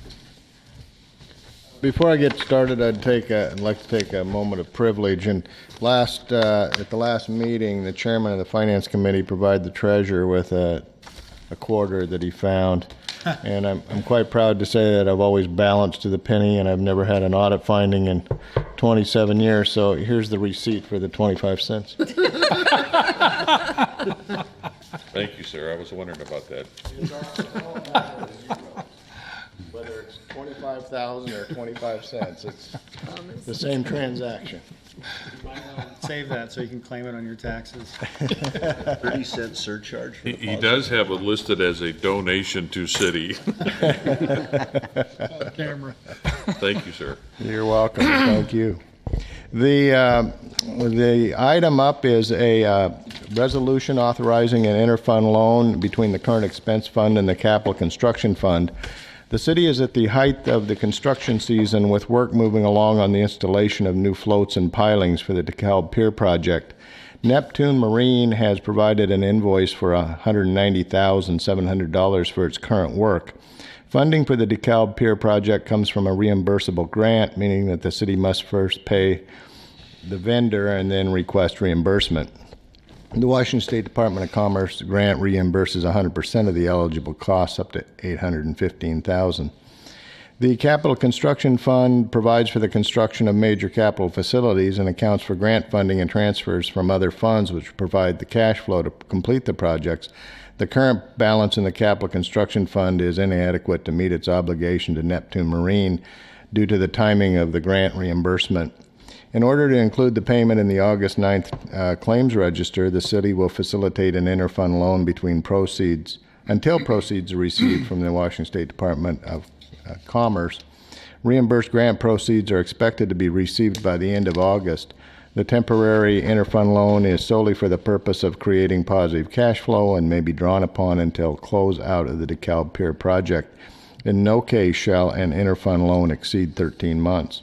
Before I get started, I'd like to take a moment of privilege. And at the last meeting, the chairman of the Finance Committee provided the treasurer with a quarter that he found. And I'm quite proud to say that I've always balanced to the penny, and I've never had an audit finding in 27 years. So here's the receipt for the 25 cents. Thank you, sir. I was wondering about that. Whether it's 25,000 or 25 cents, it's the same transaction. Save that so you can claim it on your taxes. 30-cent surcharge. He does have it listed as a donation to city. Camera. Thank you, sir. You're welcome. Thank you. The item up is a resolution authorizing an interfund loan between the current expense fund and the capital construction fund. The city is at the height of the construction season, with work moving along on the installation of new floats and pilings for the DeKalb Pier project. Neptune Marine has provided an invoice for $190,700 for its current work. Funding for the DeKalb Pier project comes from a reimbursable grant, meaning that the city must first pay the vendor and then request reimbursement. The Washington State Department of Commerce grant reimburses 100% of the eligible costs up to $815,000. The Capital Construction Fund provides for the construction of major capital facilities and accounts for grant funding and transfers from other funds which provide the cash flow to complete the projects. The current balance in the Capital Construction Fund is inadequate to meet its obligation to Neptune Marine due to the timing of the grant reimbursement. In order to include the payment in the August 9th claims register, the city will facilitate an interfund loan until proceeds are received from the Washington State Department of Commerce. Reimbursed grant proceeds are expected to be received by the end of August. The temporary interfund loan is solely for the purpose of creating positive cash flow and may be drawn upon until close out of the DeKalb Pier project. In no case shall an interfund loan exceed 13 months.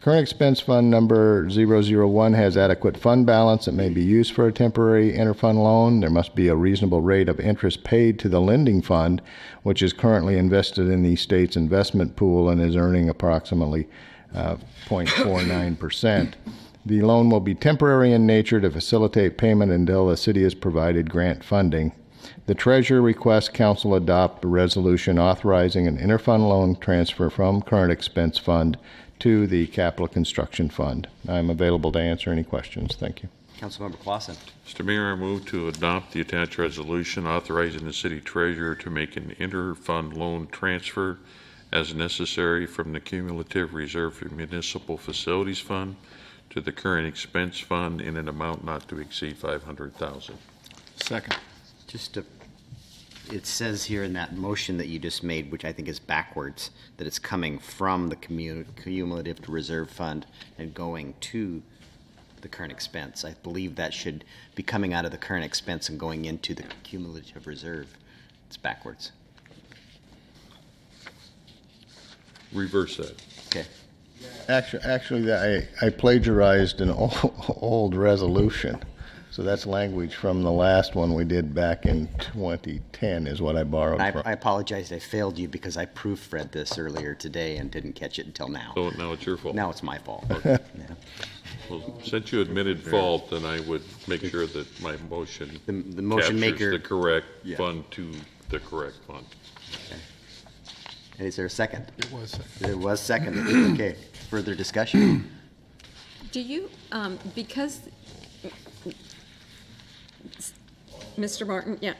Current expense fund number 001 has adequate fund balance that may be used for a temporary interfund loan. There must be a reasonable rate of interest paid to the lending fund, which is currently invested in the state's investment pool and is earning approximately 0.49%. The loan will be temporary in nature to facilitate payment until the city has provided grant funding. The treasurer requests council adopt a resolution authorizing an interfund loan transfer from current expense fund to the Capital Construction Fund. I'm available to answer any questions. Thank you. Councilmember Clausen. Mr. Mayor, I move to adopt the attached resolution authorizing the city treasurer to make an interfund loan transfer as necessary from the Cumulative Reserve for Municipal Facilities Fund to the current expense fund in an amount not to exceed $500,000. Second. Just to, it says here in that motion that you just made, which I think is backwards, that it's coming from the cumulative reserve fund and going to the current expense. I believe that should be coming out of the current expense and going into the cumulative reserve. It's backwards. Reverse that. Okay. Actually, I plagiarized an old resolution. So that's language from the last one we did back in 2010 is what I borrowed And from. I apologize, I failed you because I proofread this earlier today and didn't catch it until now. So now it's your fault. Now it's my fault. Well, since you admitted fault, then I would make sure that my motion The motion maker. captures the correct Yeah. fund to the correct fund. And is there a second? It was second. It was seconded. Okay. Further discussion? Do you, because, Mr. Martin, yeah,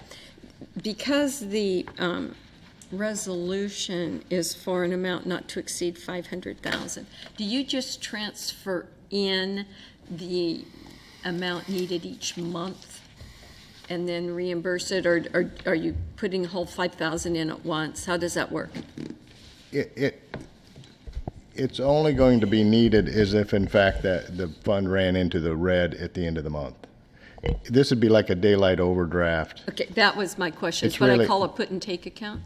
because the resolution is for an amount not to exceed 500,000, do you just transfer in the amount needed each month and then reimburse it, or are you putting the whole 5,000 in at once? How does that work? It's only going to be needed as if, in fact, that the fund ran into the red at the end of the month. This would be like a daylight overdraft. Okay, that was my question. It's It's what I really- call a put and take account?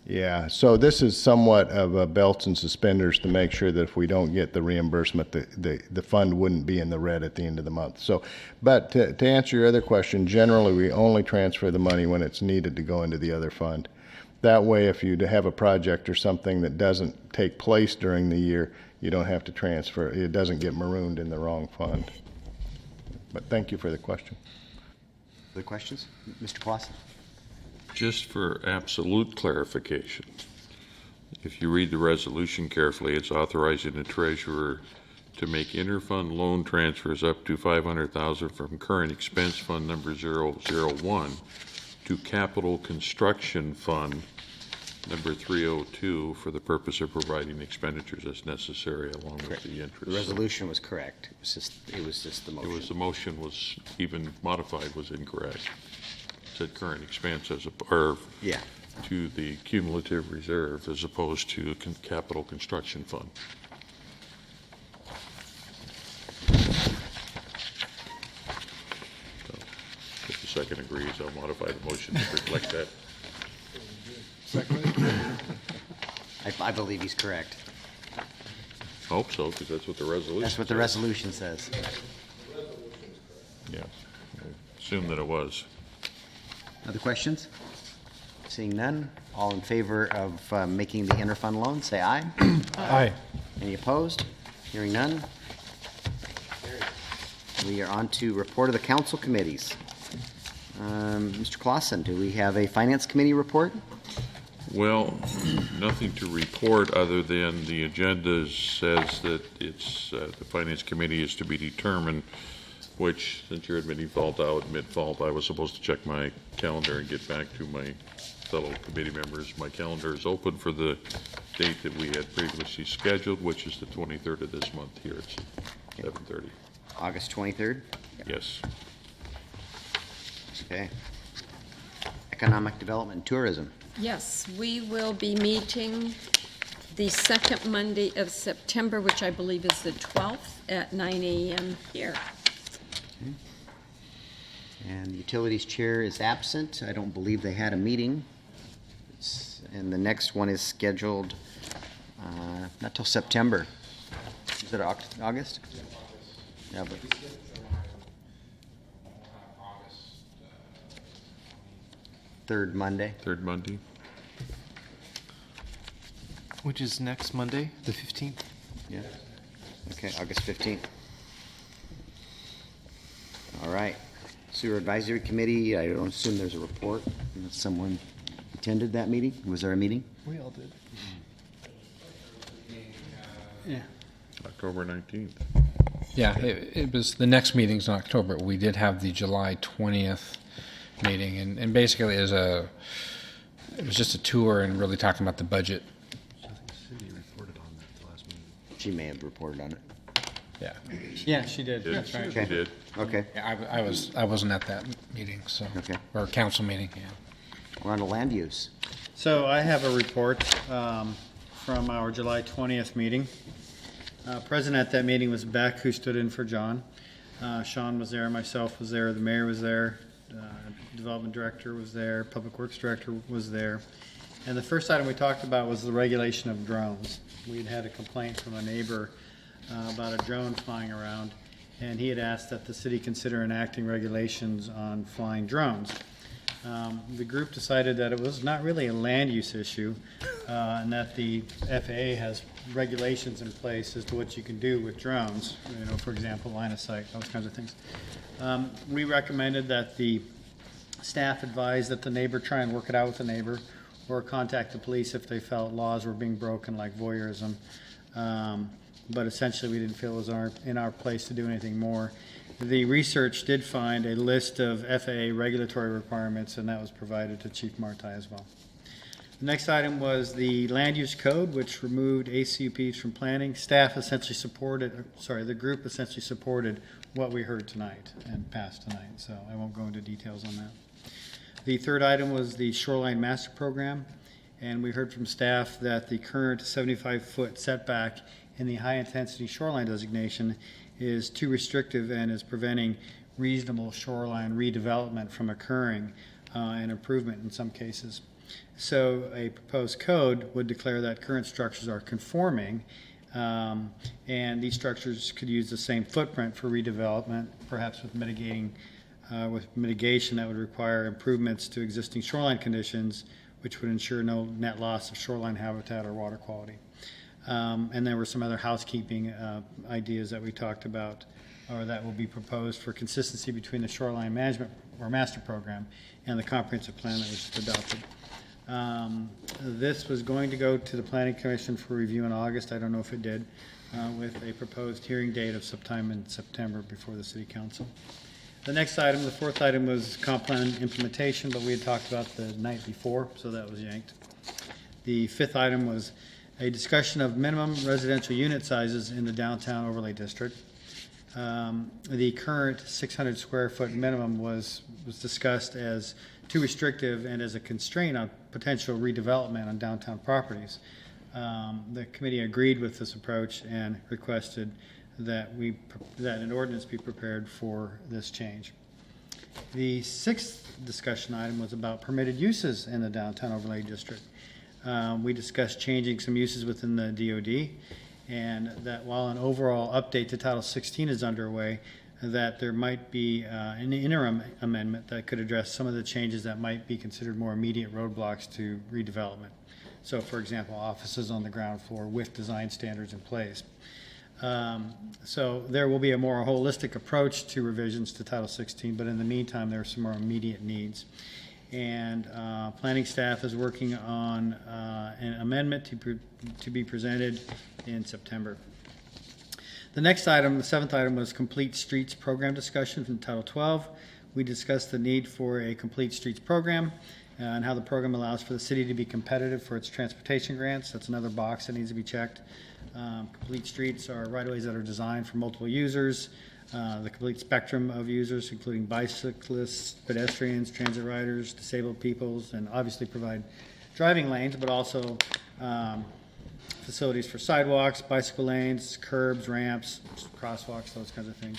Yeah, so this is somewhat of a belts and suspenders to make sure that if we don't get the reimbursement, the fund wouldn't be in the red at the end of the month. So, but to answer your other question, generally, we only transfer the money when it's needed to go into the other fund. That way, if you have a project or something that doesn't take place during the year, you don't have to transfer. It doesn't get marooned in the wrong fund. But thank you for the question. Other questions? Mr. Clausen? Just for absolute clarification, if you read the resolution carefully, it's authorizing the treasurer to make interfund loan transfers up to $500,000 from current expense fund number 001 to capital construction fund number 302 for the purpose of providing expenditures as necessary along with the interest. The resolution was correct. It was just the It motion. was, the motion was even modified, was incorrect. It said current expense as a, or Yeah. to the cumulative reserve as opposed to capital construction fund. So, if the second agrees, I'll modify the motion to reflect that. I believe he's correct. Hope so, because that's what the resolution That's what the says. resolution says. Yeah, I assume that it was. Other questions? Seeing none, all in favor of making the interfund loan, say aye. Aye. Any opposed? Hearing none. We are on to report of the council committees. Mr. Clausen, do we have a finance committee report? Well, nothing to report other than the agenda says that it's, the Finance Committee is to be determined, which, since you're admitting fault out mid-fault, I was supposed to check my calendar and get back to my fellow committee members. My calendar is open for the date that we had previously scheduled, which is the 23rd of this month here at 7:30. August 23rd? Yes. Okay. Economic Development and Tourism. Yes, we will be meeting the second Monday of September, which I believe is the 12th, at 9 a.m. here. And the Utilities Chair is absent. I don't believe they had a meeting. And the next one is scheduled not till September. Is it August? Yeah, but third Monday. Third Monday. Which is next Monday, the 15th. Yeah. Okay, August 15th. All right. Sewer Advisory Committee, I don't assume there's a report. Unless someone attended that meeting? Was there a meeting? We all did. Yeah. October 19th. Yeah, it was, the next meeting's in October. We did have the July 20th meeting, and basically it was just a tour and really talking about the budget. Cindy reported on that the last meeting. She may have reported on it. Yeah. Yeah, she did. Did. That's right. She did. Okay, Yeah, I wasn't at that meeting, so. Okay. Or council meeting, yeah. we're on to land use. So I have a report from our July 20th meeting. Present at that meeting was Beck, who stood in for John. Sean was there, myself was there, the mayor was there, development director was there, public works director was there. And the first item we talked about was the regulation of drones. We'd had a complaint from a neighbor about a drone flying around, and he had asked that the city consider enacting regulations on flying drones. The group decided that it was not really a land use issue, and that the FAA has regulations in place as to what you can do with drones, you know, for example, line of sight, those kinds of things. We recommended that the staff advise that the neighbor try and work it out with the neighbor, or contact the police if they felt laws were being broken, like voyeurism. But essentially, we didn't feel it was in our place to do anything more. The research did find a list of FAA regulatory requirements, and that was provided to Chief Martai as well. The next item was the land use code, which removed ACUPs from planning. Staff essentially supported, the group essentially supported what we heard tonight and passed tonight, so I won't go into details on that. The third item was the shoreline master program, and we heard from staff that the current 75-foot setback in the high-intensity shoreline designation is too restrictive and is preventing reasonable shoreline redevelopment from occurring and improvement in some cases. So a proposed code would declare that current structures are conforming, and these structures could use the same footprint for redevelopment, perhaps with mitigation that would require improvements to existing shoreline conditions, which would ensure no net loss of shoreline habitat or water quality. And there were some other housekeeping ideas that we talked about, or that will be proposed for consistency between the shoreline management or master program and the comprehensive plan that was adopted. This was going to go to the Planning Commission for review in August. I don't know if it did, with a proposed hearing date of sometime in September before the City Council. The next item, the fourth item, was comp plan implementation, but we had talked about the night before, so that was yanked. The fifth item was a discussion of minimum residential unit sizes in the downtown overlay district. The current 600 square foot minimum was discussed as too restrictive and as a constraint on potential redevelopment on downtown properties. The committee agreed with this approach and requested that an ordinance be prepared for this change. The sixth discussion item was about permitted uses in the downtown overlay district. We discussed changing some uses within the DOD, and that while an overall update to Title 16 is underway, that there might be an interim amendment that could address some of the changes that might be considered more immediate roadblocks to redevelopment. So, for example, offices on the ground floor with design standards in place. So there will be a more holistic approach to revisions to Title 16, but in the meantime, there are some more immediate needs. And planning staff is working on an amendment to be presented in September. The next item, the seventh item, was Complete Streets Program discussion from Title 12. We discussed the need for a Complete Streets program and how the program allows for the city to be competitive for its transportation grants. That's another box that needs to be checked. Complete streets are right-of-ways that are designed for multiple users, the complete spectrum of users, including bicyclists, pedestrians, transit riders, disabled peoples, and obviously provide driving lanes, but also facilities for sidewalks, bicycle lanes, curbs, ramps, crosswalks, those kinds of things.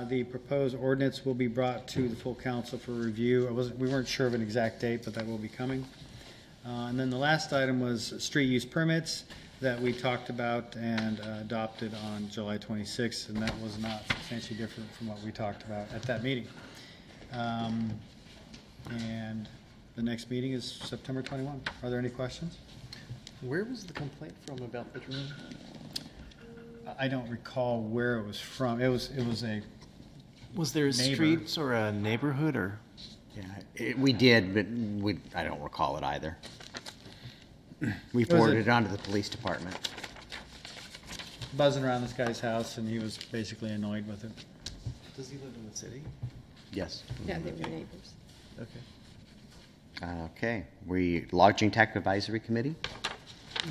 The proposed ordinance will be brought to the full council for review. We weren't sure of an exact date, but that will be coming. And then the last item was street use permits that we talked about and adopted on July 26th, and that was not substantially different from what we talked about at that meeting. And the next meeting is September 21. Are there any questions? Where was the complaint from about the drone? I don't recall where it was from. It was a Was there neighbor. streets or a neighborhood or? Yeah, we did, but I don't recall it either. We forwarded it on to the police department. buzzing around this guy's house, and he was basically annoyed with it. Does he live in the city? Yes. Yeah, they were neighbors. Okay. Okay. Lodging Tax Advisory Committee?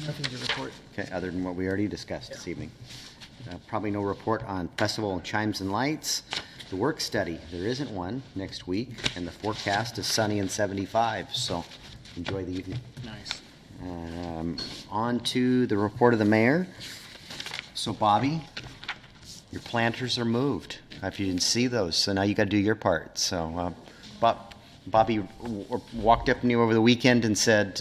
Nothing to report. Okay, other than what we already discussed this evening. Probably no report on Festival of Chimes and Lights. The work study, there isn't one next week, and the forecast is sunny and 75, so enjoy the evening. Nice. On to the report of the mayor. So Bobby, your planters are moved. If you didn't see those, so now you got to do your part. So Bobby walked up to me over the weekend and said,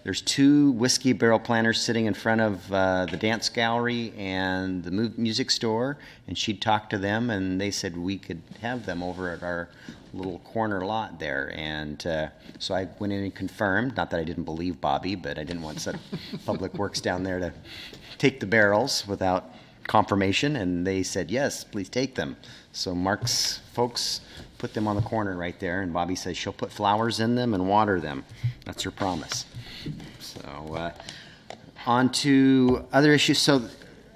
there's 2 whiskey barrel planters sitting in front of the dance gallery and the music store, and she'd talked to them, and they said we could have them over at our little corner lot there. And so I went in and confirmed, not that I didn't believe Bobby, but I didn't want Public Works down there to take the barrels without confirmation, and they said, yes, please take them. So Mark's folks put them on the corner right there, and Bobby says she'll put flowers in them and water them. That's her promise. So on to other issues. So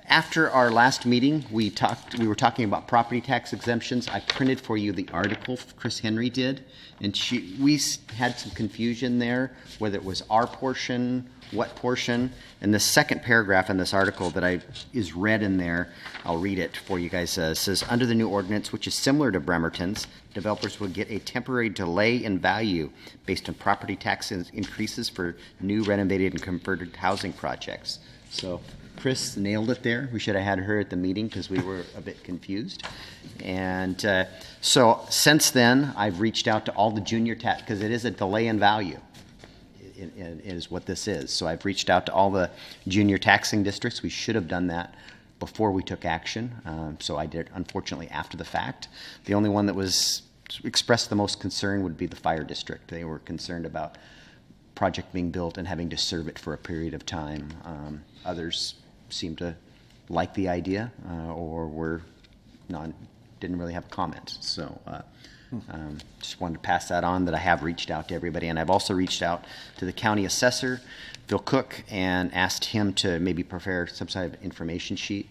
after our last meeting, we were talking about property tax exemptions. I printed for you the article Chris Henry did, and we had some confusion there, whether it was our portion, what portion. And the second paragraph in this article that is read in there, I'll read it for you guys. Says, under the new ordinance, which is similar to Bremerton's, developers will get a temporary delay in value based on property tax increases for new renovated and converted housing projects. So Chris nailed it there. We should have had her at the meeting because we were a bit confused. And so since then, I've reached out to all the junior tax, because it is a delay in value. Is what this is. So I've reached out to all the junior taxing districts. We should have done that before we took action. So I did it, unfortunately, after the fact. The only one that was expressed the most concern would be the fire district. They were concerned about project being built and having to serve it for a period of time. Others seemed to like the idea or didn't really have a comment. So just wanted to pass that on, that I have reached out to everybody. And I've also reached out to the county assessor, Phil Cook, and asked him to maybe prepare some sort of information sheet.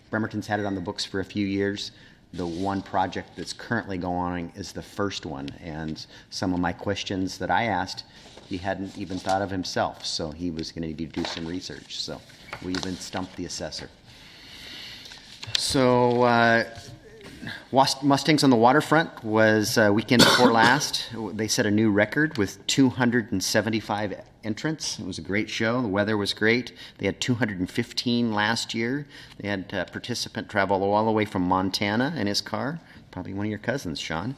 Bremerton's had it on the books for a few years. The one project that's currently going on is the first one. And some of my questions that I asked, he hadn't even thought of himself. So he was going to do some research. So we even stumped the assessor. So Mustangs on the Waterfront was weekend before last. They set a new record with 275 entrants. It was a great show. The weather was great. They had 215 last year. They had a participant travel all the way from Montana in his car. Probably one of your cousins, Sean.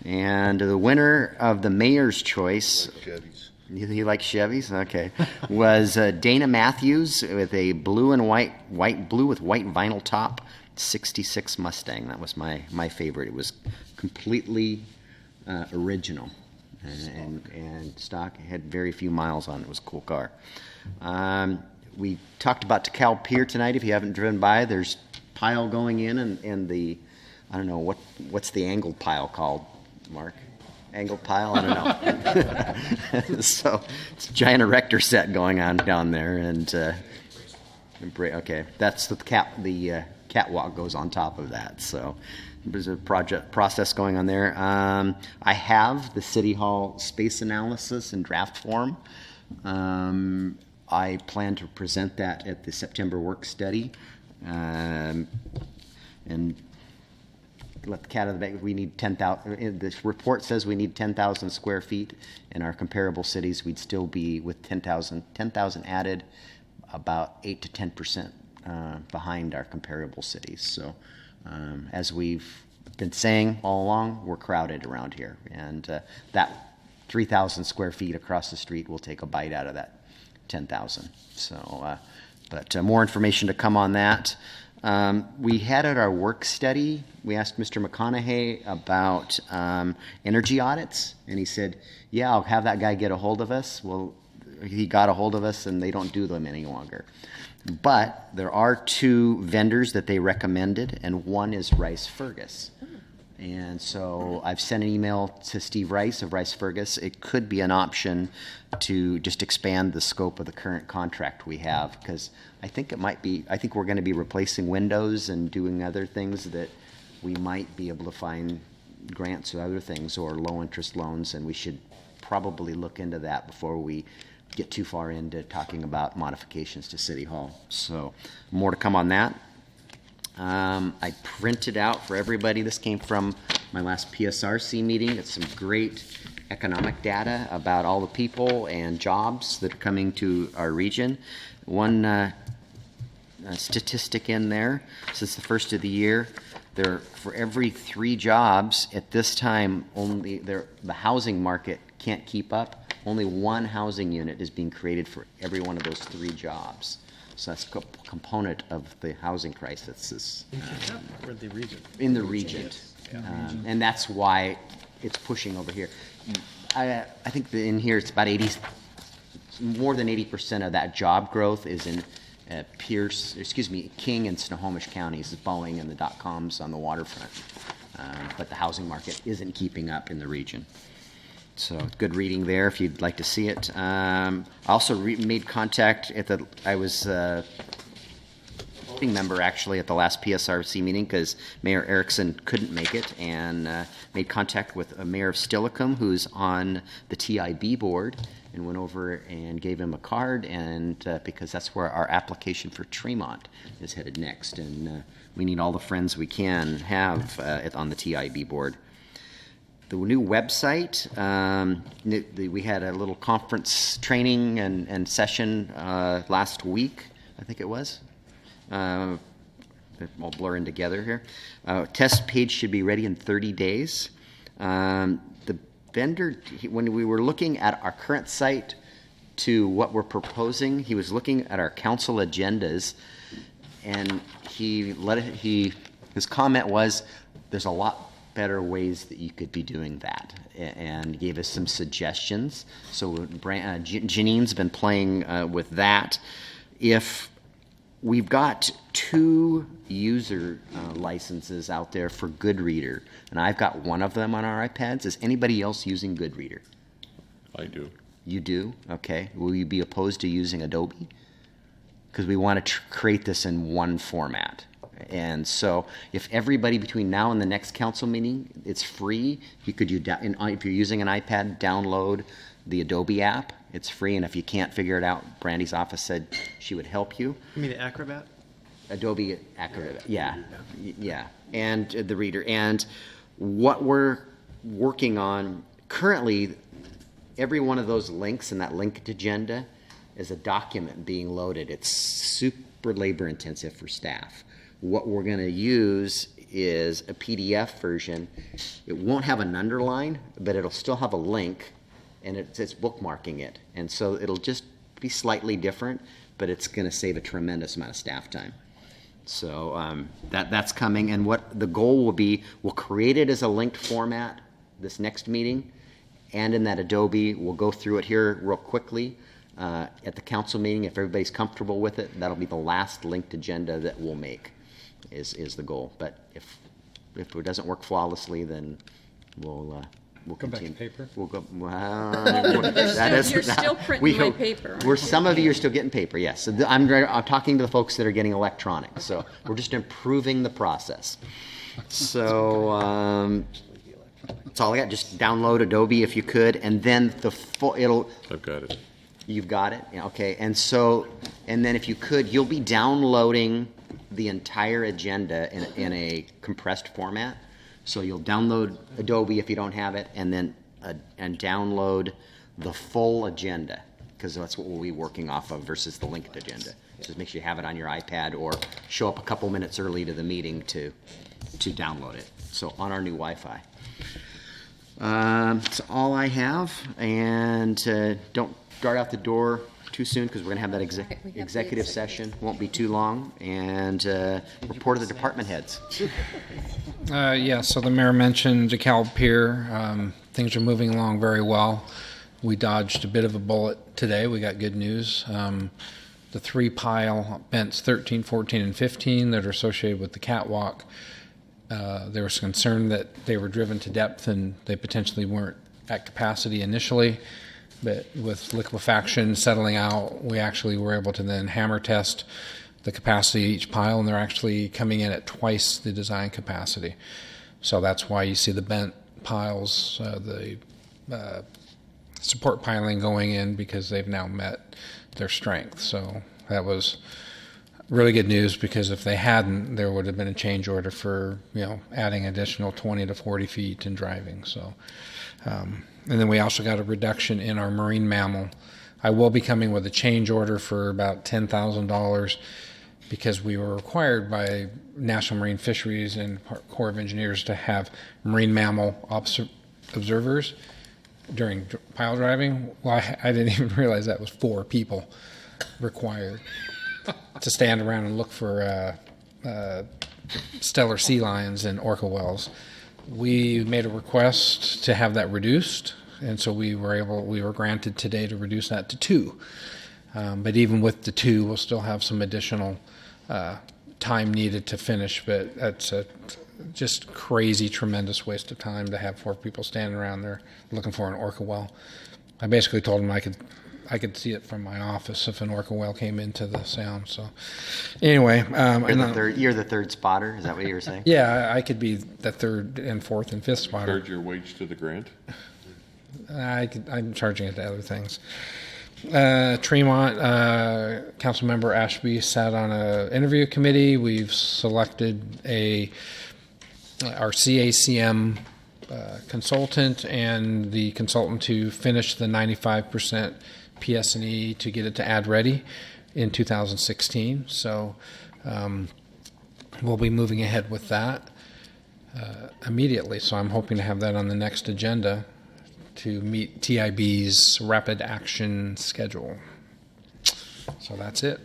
And the winner of the mayor's choice, he likes Chevys? Okay. Was Dana Matthews with a blue with white vinyl top 66 Mustang. That was my favorite. It was completely original and stock. It had very few miles on it. It was a cool car. We talked about DeKalb Pier tonight. If you haven't driven by, there's pile going in and the, I don't know, what's the angled pile called, Mark? Angled pile? I don't know. So it's a giant erector set going on down there. And okay, that's the catwalk goes on top of that. So there's a process going on there. I have the City Hall space analysis in draft form. I plan to present that at the September work study. And let the cat out of the bag. We need 10,000. This report says we need 10,000 square feet. In our comparable cities, we'd still be with 10,000 added, about 8 to 10% behind our comparable cities. So as we've been saying all along, we're crowded around here. And that 3,000 square feet across the street will take a bite out of that 10,000. So, but more information to come on that. We had at our work study, we asked Mr. McConaughey about energy audits, and he said, yeah, I'll have that guy get a hold of us. Well, he got a hold of us, and they don't do them any longer. But there are 2 vendors that they recommended, and one is Rice Fergus. And so I've sent an email to Steve Rice of Rice Fergus. It could be an option to just expand the scope of the current contract we have, because I think we're going to be replacing windows and doing other things that we might be able to find grants or other things or low interest loans, and we should probably look into that before we get too far into talking about modifications to City Hall. So more to come on that. I printed out for everybody, this came from my last PSRC meeting. It's some great economic data about all the people and jobs that are coming to our region. One statistic in there, since the first of the year, for every 3 jobs at this time, the housing market can't keep up. Only 1 housing unit is being created for every one of those 3 jobs. So that's a component of the housing crisis Or the region. in the region. And that's why it's pushing over here. I think that in here it's about more than 80% of that job growth is in King and Snohomish counties, Boeing and the dot-coms on the waterfront. But the housing market isn't keeping up in the region. So good reading there if you'd like to see it. I also made contact I was a voting member actually at the last PSRC meeting because Mayor Erickson couldn't make it, and made contact with Mayor of Stillicum, who's on the TIB board, and went over and gave him a card, and because that's where our application for Tremont is headed next, and we need all the friends we can have on the TIB board. The new website, we had a little conference training and session last week, I think it was. They're all blurring together here. Test page should be ready in 30 days. The vendor, when we were looking at our current site to what we're proposing, he was looking at our council agendas, and his comment was, there's a lot better ways that you could be doing that, and gave us some suggestions. So Janine's been playing with that. If we've got 2 user licenses out there for Goodreader, and I've got one of them on our iPads. Is anybody else using Goodreader? I do. You do? Okay. Will you be opposed to using Adobe? Because we want to create this in one format. And so if everybody between now and the next council meeting, it's free. If you're using an iPad, download the Adobe app. It's free, and if you can't figure it out, Brandy's office said she would help you. You mean the Acrobat? Adobe Acrobat, yeah, and the Reader. And what we're working on currently, every one of those links in that linked agenda is a document being loaded. It's super labor intensive for staff. What we're going to use is a PDF version. It won't have an underline, but it'll still have a link, and it's bookmarking it. And so it'll just be slightly different, but it's going to save a tremendous amount of staff time. So that's coming, and what the goal will be, we'll create it as a linked format this next meeting, and in that Adobe, we'll go through it here real quickly at the council meeting. If everybody's comfortable with it, that'll be the last linked agenda that we'll make, is the goal. But if it doesn't work flawlessly, then we'll Come back continue. to paper? We'll go. You're still printing my paper, aren't Some of you are still getting paper, yes. So I'm talking to the folks that are getting electronic. So we're just improving the process. So that's all I got. Just download Adobe if you could, and then I've got it. You've got it? Yeah, okay. And then if you could, you'll be downloading the entire agenda in a compressed format. So you'll download Adobe if you don't have it, and then and download the full agenda, because that's what we'll be working off of versus the linked agenda. Just make sure you have it on your iPad, or show up a couple minutes early to the meeting to download it. So on our new Wi-Fi. That's all I have, and don't dart out the door too soon, because we're going to have that executive session. Won't be too long, and report of the department heads. So the mayor mentioned DeKalb Pier. Things are moving along very well. We dodged a bit of a bullet today. We got good news. The 3 pile vents 13, 14, and 15 that are associated with the catwalk, there was concern that they were driven to depth and they potentially weren't at capacity initially. But with liquefaction settling out, we actually were able to then hammer test the capacity of each pile, and they're actually coming in at twice the design capacity. So that's why you see the bent piles, the support piling going in, because they've now met their strength. So that was really good news, because if they hadn't, there would have been a change order for, adding additional 20 to 40 feet and driving. So, and then we also got a reduction in our marine mammal. I will be coming with a change order for about $10,000, because we were required by National Marine Fisheries and Corps of Engineers to have marine mammal observers during pile driving. Well, I didn't even realize that was 4 people required to stand around and look for stellar sea lions and orca whales. We made a request to have that reduced, and so we were granted today to reduce that to 2. But even with the 2, we'll still have some additional time needed to finish. But that's a just crazy, tremendous waste of time to have 4 people standing around there looking for an orca whale. I basically told them I could see it from my office if an orca whale came into the sound. So anyway, you're the third spotter. Is that what you were saying? Yeah, I could be the 3rd and 4th and 5th spotter. Charge your wage to the grant? I'm charging it to other things. Tremont, Councilmember Ashby sat on an interview committee. We've selected our CACM consultant and the consultant to finish the 95% PS&E to get it to ad ready in 2016. So we'll be moving ahead with that immediately. So I'm hoping to have that on the next agenda to meet TIB's rapid action schedule. So that's it.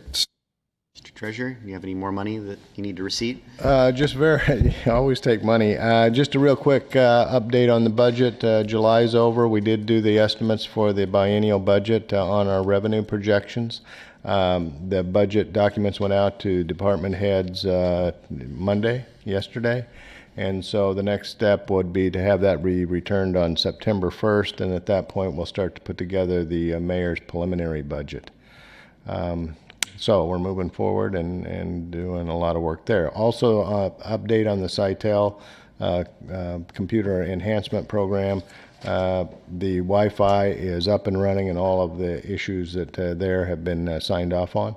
Mr. Treasurer, do you have any more money that you need to receipt? I always take money. Just a real quick update on the budget. July's over. We did do the estimates for the biennial budget on our revenue projections. The budget documents went out to department heads yesterday. And so the next step would be to have that returned on September 1st, and at that point we'll start to put together the mayor's preliminary budget. So we're moving forward and doing a lot of work there. Also, update on the Sitel computer enhancement program. The Wi-Fi is up and running, and all of the issues that there have been signed off on.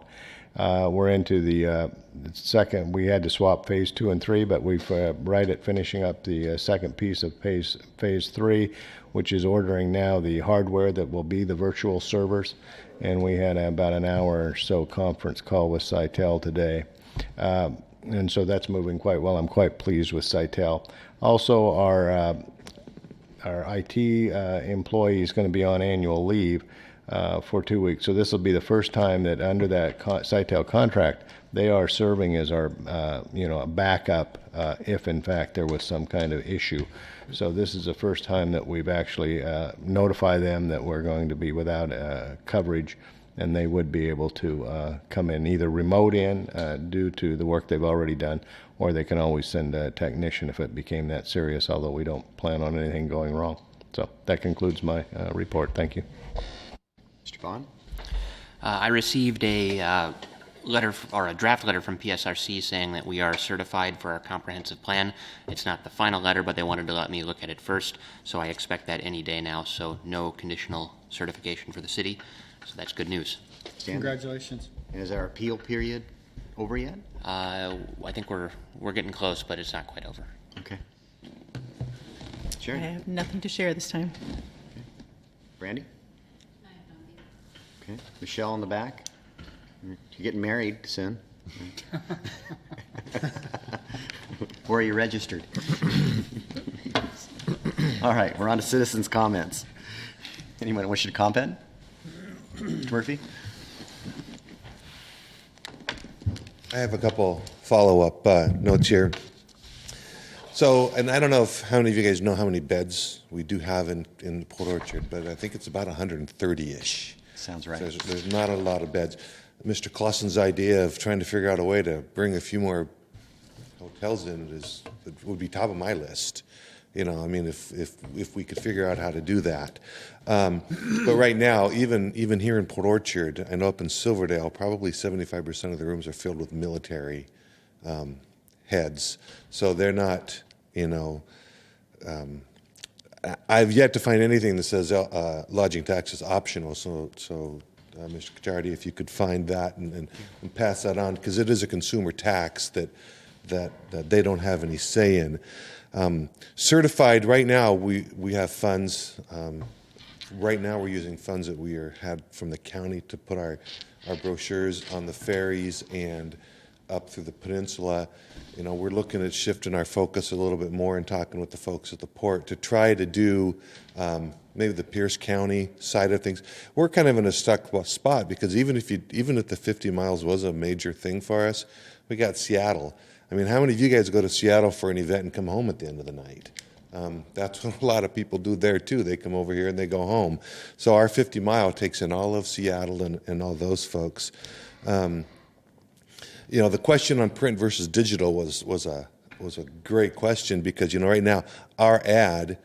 We're into the second. We had to swap phase 2 and 3, but we've right at finishing up the second piece of phase 3, which is ordering now the hardware that will be the virtual servers. And we had about an hour or so conference call with Sitel today. And so that's moving quite well. I'm quite pleased with Sitel. Also, our IT employee is going to be on annual leave for 2 weeks. So this will be the first time that under that Sitel contract, they are serving as our, a backup if in fact there was some kind of issue. So this is the first time that we've actually notified them that we're going to be without coverage, and they would be able to come in either remote in due to the work they've already done, or they can always send a technician if it became that serious, although we don't plan on anything going wrong. So that concludes my report. Thank you. Mr. Vaughn? I received a draft letter from PSRC saying that we are certified for our comprehensive plan. It's not the final letter, but they wanted to let me look at it first, so I expect that any day now, so no conditional certification for the city. So that's good news. Congratulations. And is our appeal period over yet? I think we're getting close, but it's not quite over. Okay. I Sharon? have nothing to share this time. Okay. Brandy? Okay. Michelle in the back? You're getting married soon. Where are you registered? All right, we're on to citizens' comments. Anyone wish to comment? Mr. Murphy? I have a couple follow-up notes here. So, and I don't know how many of you guys know how many beds we do have in Port Orchard, but I think it's about 130-ish. Sounds right. So there's not a lot of beds. Mr. Clausen's idea of trying to figure out a way to bring a few more hotels in would be top of my list. You know, I mean, if we could figure out how to do that. But right now, even here in Port Orchard, I know up in Silverdale, probably 75% of the rooms are filled with military heads. So they're not, I've yet to find anything that says lodging tax is optional. So Mr. Kachardi, if you could find that and pass that on, because it is a consumer tax that they don't have any say in. Certified, right now, we have funds. Right now, we're using funds that we had from the county to put our brochures on the ferries and up through the peninsula. You know, we're looking at shifting our focus a little bit more and talking with the folks at the port to try to do maybe the Pierce County side of things. We're kind of in a stuck spot because even if the 50 miles was a major thing for us, we got Seattle. I mean, how many of you guys go to Seattle for an event and come home at the end of the night? That's what a lot of people do there too. They come over here and they go home. So our 50 mile takes in all of Seattle and all those folks. You know, the question on print versus digital was a great question because, you know, right now our ad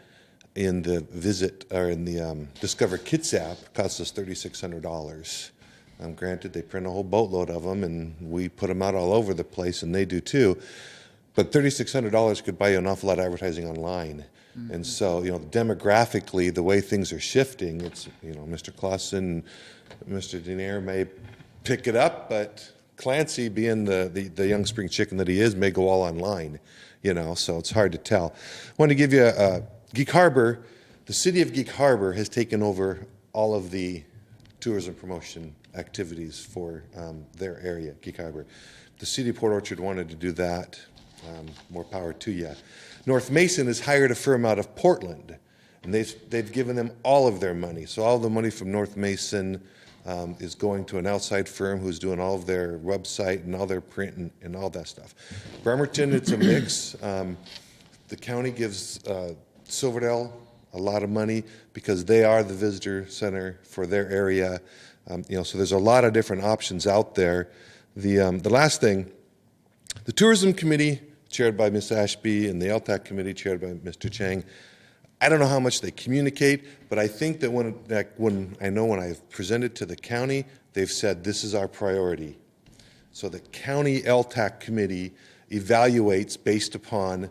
in the Discover Kitsap costs us $3,600. Granted, they print a whole boatload of them, and we put them out all over the place, and they do too. But $3,600 could buy you an awful lot of advertising online. Mm-hmm. And so, you know, demographically, the way things are shifting, it's, you know, Mr. Clausen, Mr. Denier may pick it up, but Clancy, being the young spring chicken that he is, may go all online, you know, so it's hard to tell. I want to give you Geek Harbor. The city of Geek Harbor has taken over all of the tourism promotion activities for their area, Geek Harbor. The city of Port Orchard wanted to do that. More power to you. North Mason has hired a firm out of Portland, and they've given them all of their money. So all the money from North Mason is going to an outside firm who's doing all of their website and all their print and all that stuff. Bremerton, it's a mix. The county gives Silverdale a lot of money because they are the visitor center for their area. You know, so there's a lot of different options out there. The last thing, the tourism committee, chaired by Ms. Ashby, and the LTAC committee, chaired by Mr. Chang, I don't know how much they communicate, but I think that when I've presented to the county, they've said this is our priority. So the county LTAC committee evaluates based upon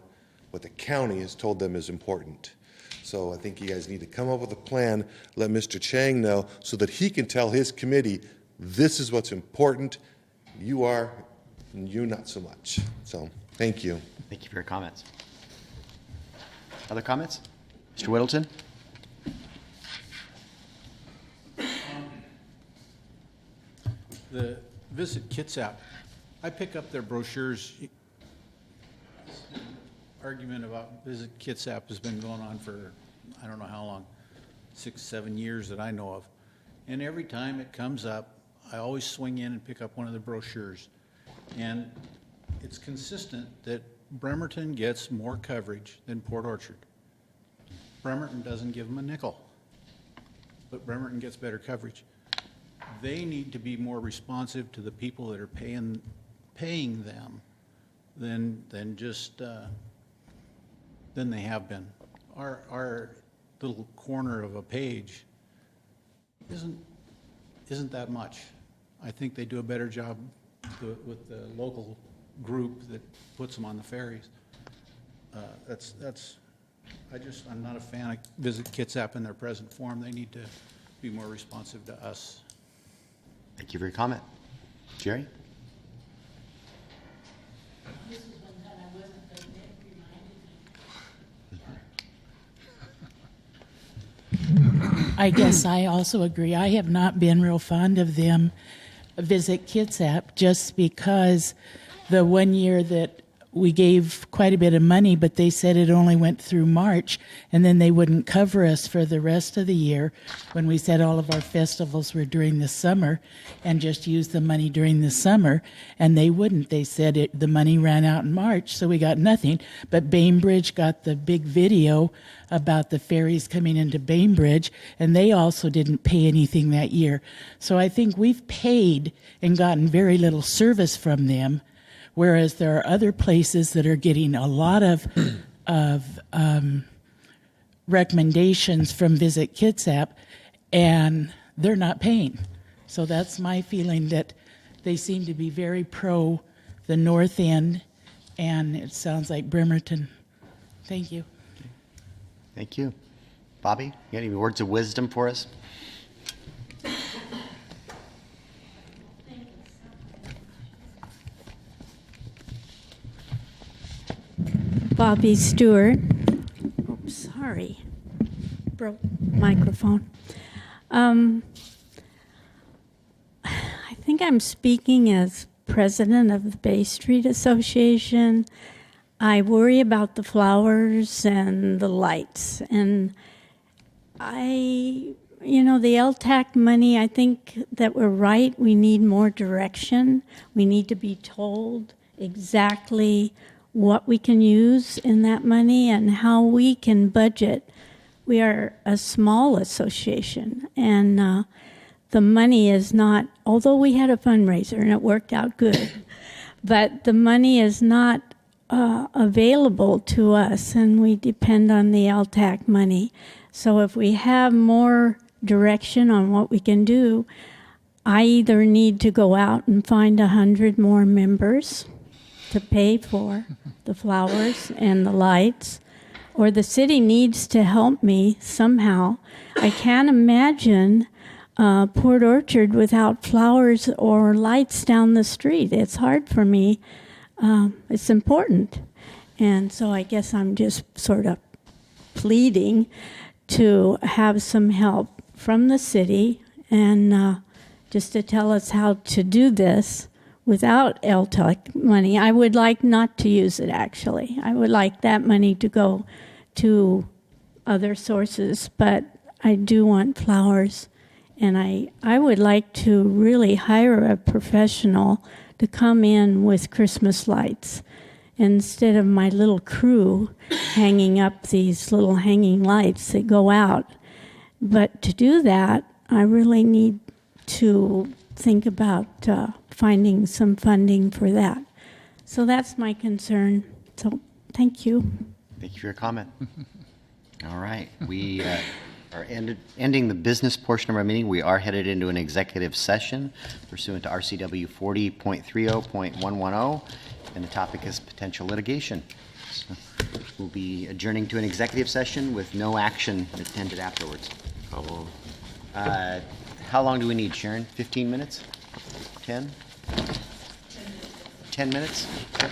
what the county has told them is important. So I think you guys need to come up with a plan, let Mr. Chang know, so that he can tell his committee, this is what's important. You are, and you not so much. So thank you. Thank you for your comments. Other comments? Mr. Whittleton? The Visit Kitsap, I pick up their brochures. Argument about Visit Kitsap has been going on for, I don't know how long, 6-7 years that I know of. And every time it comes up, I always swing in and pick up one of the brochures. And it's consistent that Bremerton gets more coverage than Port Orchard. Bremerton doesn't give them a nickel, but Bremerton gets better coverage. They need to be more responsive to the people that are paying them than just than they have been. Our little corner of a page isn't that much. I think they do a better job with the local group that puts them on the ferries. I'm not a fan of Visit Kitsap in their present form. They need to be more responsive to us. Thank you for your comment. Jerry? I guess I also agree. I have not been real fond of them, Visit Kitsap, just because the 1 year that we gave quite a bit of money, but they said it only went through March, and then they wouldn't cover us for the rest of the year when we said all of our festivals were during the summer and just use the money during the summer, and they wouldn't. They said the money ran out in March, so we got nothing. But Bainbridge got the big video about the ferries coming into Bainbridge, and they also didn't pay anything that year. So I think we've paid and gotten very little service from them, whereas there are other places that are getting a lot of recommendations from Visit Kitsap, and they're not paying. So that's my feeling, that they seem to be very pro the north end, and it sounds like Bremerton. Thank you. Thank you. Bobby, you got any words of wisdom for us? Bobby Stewart. Oops, sorry. Broke microphone. I think I'm speaking as president of the Bay Street Association. I worry about the flowers and the lights. And the LTAC money, I think that we're right. We need more direction. We need to be told exactly what we can use in that money and how we can budget. We are a small association, and the money is not, although we had a fundraiser and it worked out good, but the money is not available to us, and we depend on the LTAC money. So if we have more direction on what we can do, I either need to go out and find 100 more members to pay for the flowers and the lights, or the city needs to help me somehow. I can't imagine Port Orchard without flowers or lights down the street. It's hard for me. It's important. And so I guess I'm just sort of pleading to have some help from the city and just to tell us how to do this without LTAC money. I would like not to use it, actually. I would like that money to go to other sources, but I do want flowers. And I would like to really hire a professional to come in with Christmas lights instead of my little crew hanging up these little hanging lights that go out. But to do that, I really need to think about finding some funding for that. So that's my concern. So thank you. Thank you for your comment. All right. We are ending the business portion of our meeting. We are headed into an executive session pursuant to RCW 40.30.110, and the topic is potential litigation. So we'll be adjourning to an executive session with no action intended afterwards. How long? How long do we need, Sharon? 15 minutes? 10? 10 minutes? Okay.